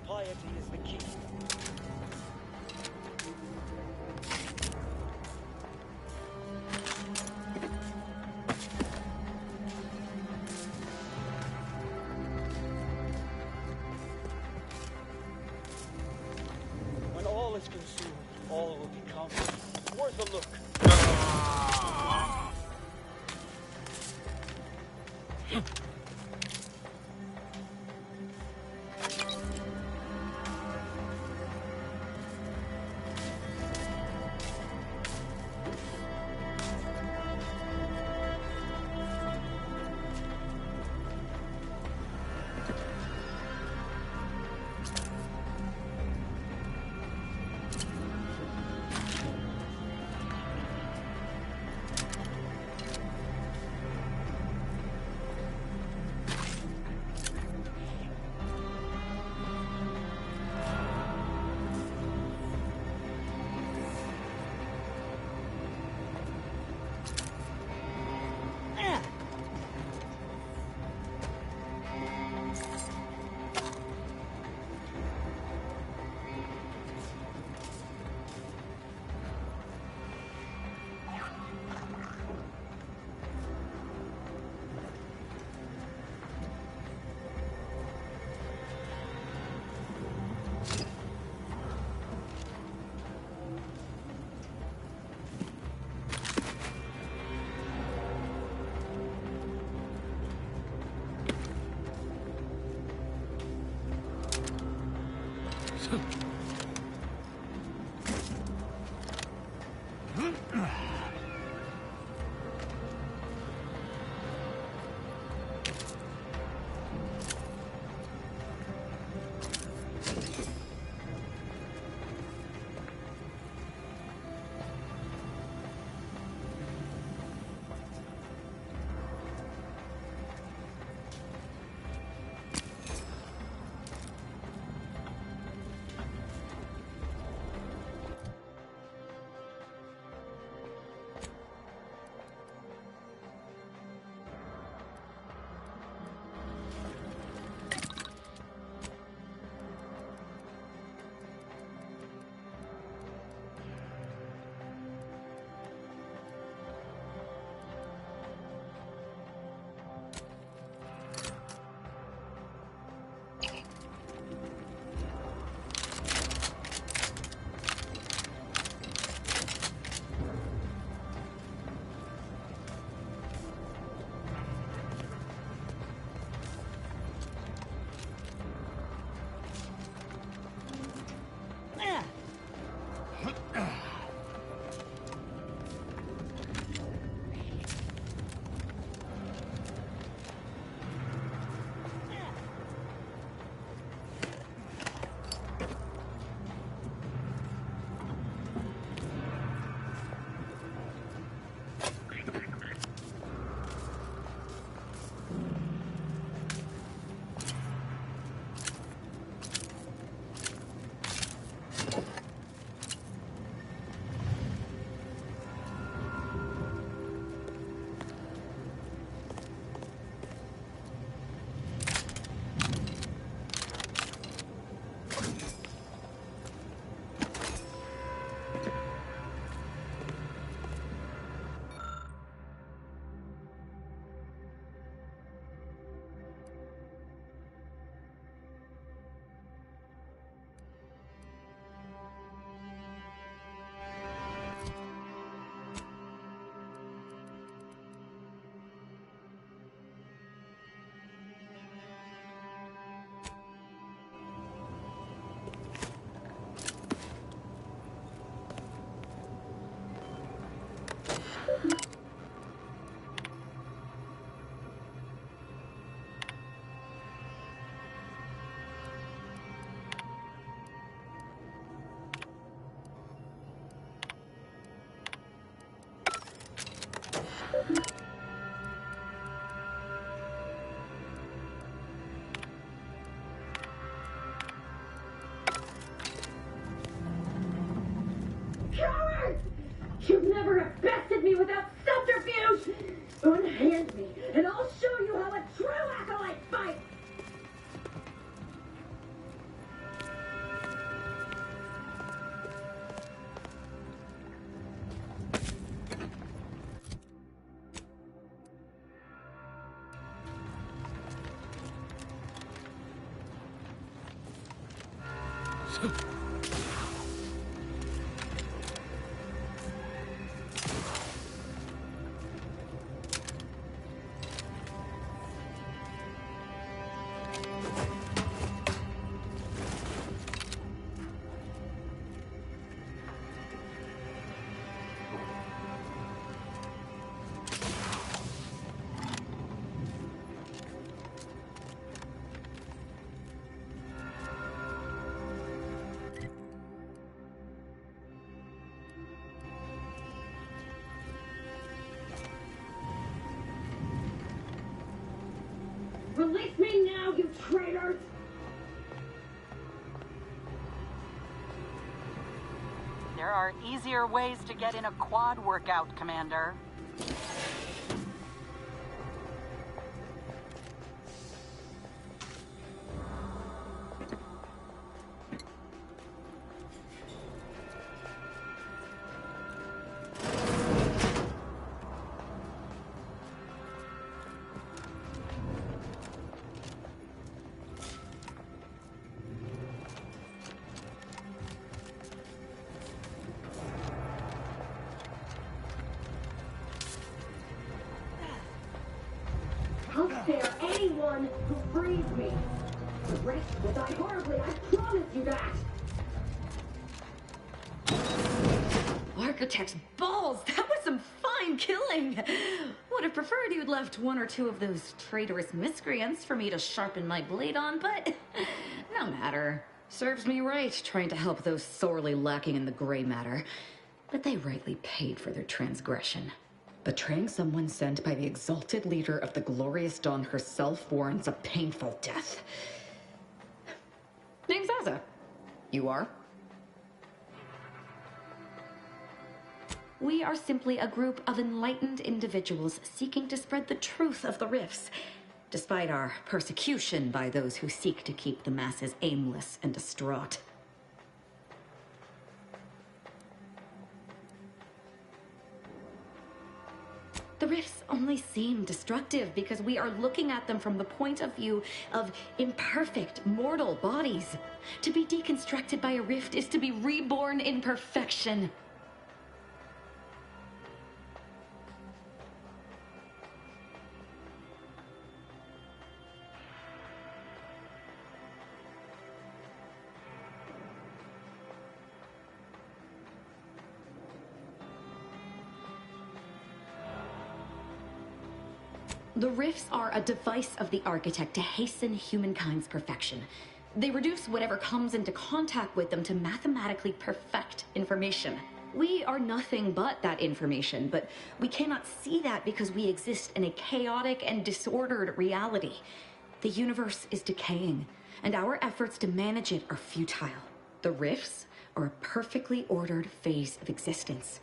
Piety is the key. When all is consumed, all will become worth a look. bested me without subterfuge! Unhand me, and I'll show you how a true acolyte fights! Release me now, you traitors! There are easier ways to get in a quad workout, Commander. I'll spare anyone who frees me. The rest will die horribly, I promise you that! Architect's balls! That was some fine killing! Would have preferred you'd left one or two of those traitorous miscreants for me to sharpen my blade on, but no matter. Serves me right, trying to help those sorely lacking in the gray matter. But they rightly paid for their transgression. Betraying someone sent by the exalted leader of the glorious dawn herself warrants a painful death. Name's Azza. You are? We are simply a group of enlightened individuals seeking to spread the truth of the rifts, despite our persecution by those who seek to keep the masses aimless and distraught. The rifts only seem destructive because we are looking at them from the point of view of imperfect, mortal bodies. To be deconstructed by a rift is to be reborn in perfection. The rifts are a device of the architect to hasten humankind's perfection. They reduce whatever comes into contact with them to mathematically perfect information. We are nothing but that information, but we cannot see that because we exist in a chaotic and disordered reality. The universe is decaying, and our efforts to manage it are futile. The rifts are a perfectly ordered phase of existence.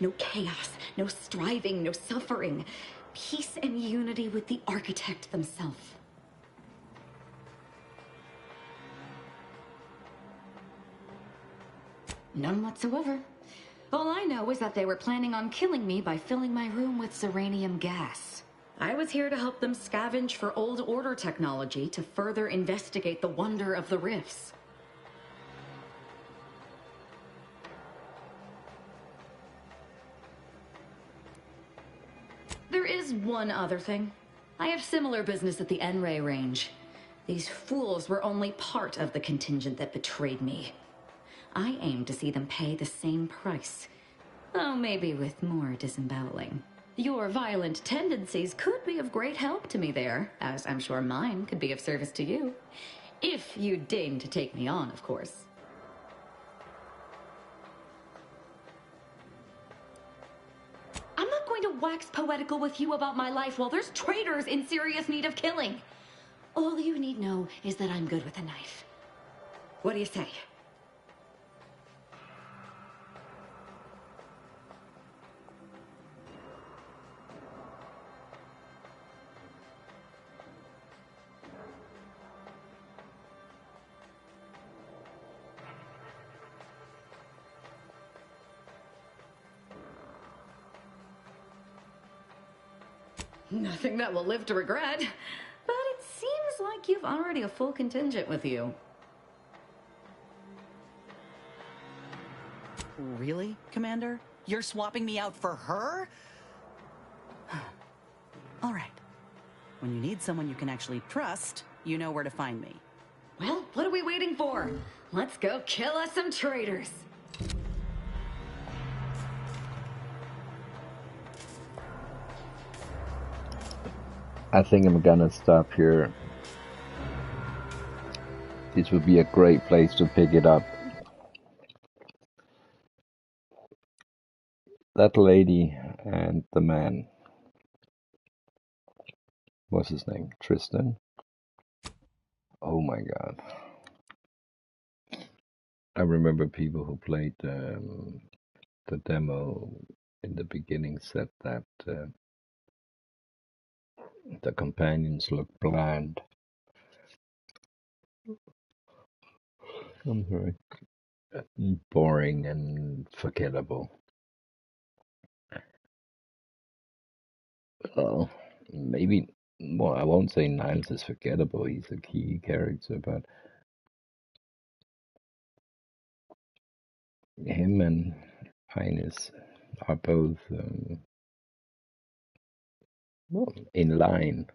No chaos, no striving, no suffering. Peace and unity with the architect themselves. None whatsoever. All I know is that they were planning on killing me by filling my room with Zeranium gas. I was here to help them scavenge for old order technology to further investigate the wonder of the rifts. There is one other thing. I have similar business at the N-Ray range. These fools were only part of the contingent that betrayed me. I aim to see them pay the same price, though maybe with more disemboweling. Your violent tendencies could be of great help to me there, as I'm sure mine could be of service to you. If you deign to take me on, of course. I'm not going to wax poetical with you about my life while there's traitors in serious need of killing. All you need know is that I'm good with a knife. What do you say? Nothing that will live to regret. But it seems like you've already a full contingent with you. Really, Commander? You're swapping me out for her? All right. When you need someone you can actually trust, you know where to find me. Well, what are we waiting for? Let's go kill us some traitors. I think I'm gonna stop here. This would be a great place to pick it up. That lady and the man. What's his name? Tristan? Oh my god. I remember people who played the demo in the beginning said that the companions look bland. I'm sorry. Boring and forgettable. Well, maybe, well, I won't say Niles is forgettable, he's a key character, but him and Highness are both, well, in line,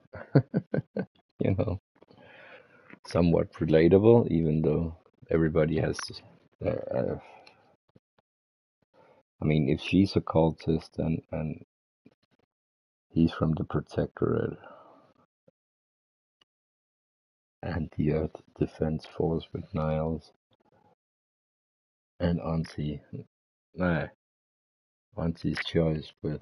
you know, somewhat relatable, even though everybody has, I mean, if she's a cultist and he's from the Protectorate and the Earth Defense Force with Niles and Auntie's choice with,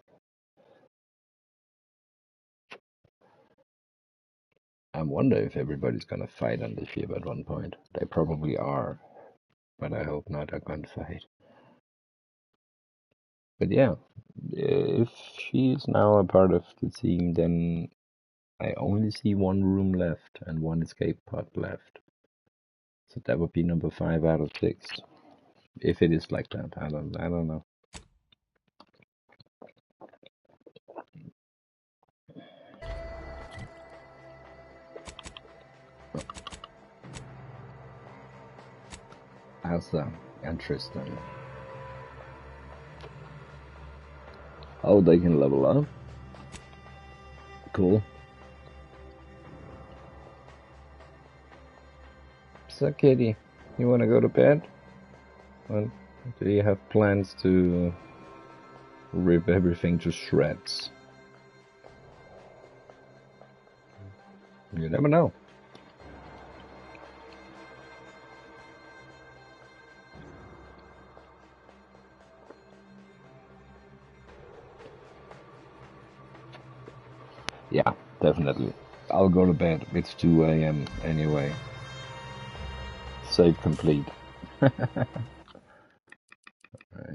I wonder if everybody's gonna fight on the ship at one point. They probably are, but I hope not a gunfight. But yeah, if she is now a part of the team, then I only see one room left and one escape pod left. So that would be number 5 out of 6. If it is like that, I don't know. Elsa and Tristan. Oh, they can level up. Cool. So, Kitty, you want to go to bed? Well, do you have plans to rip everything to shreds? You never know. Yeah, definitely. I'll go to bed. It's 2 a.m. anyway. Save complete. Alright,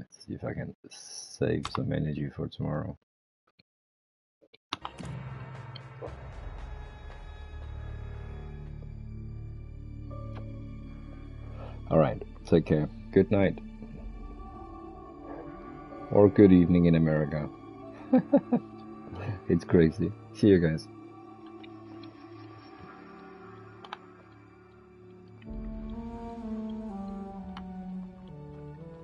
see if I can save some energy for tomorrow. Alright, take care. Good night. Or good evening in America. It's crazy. See you guys.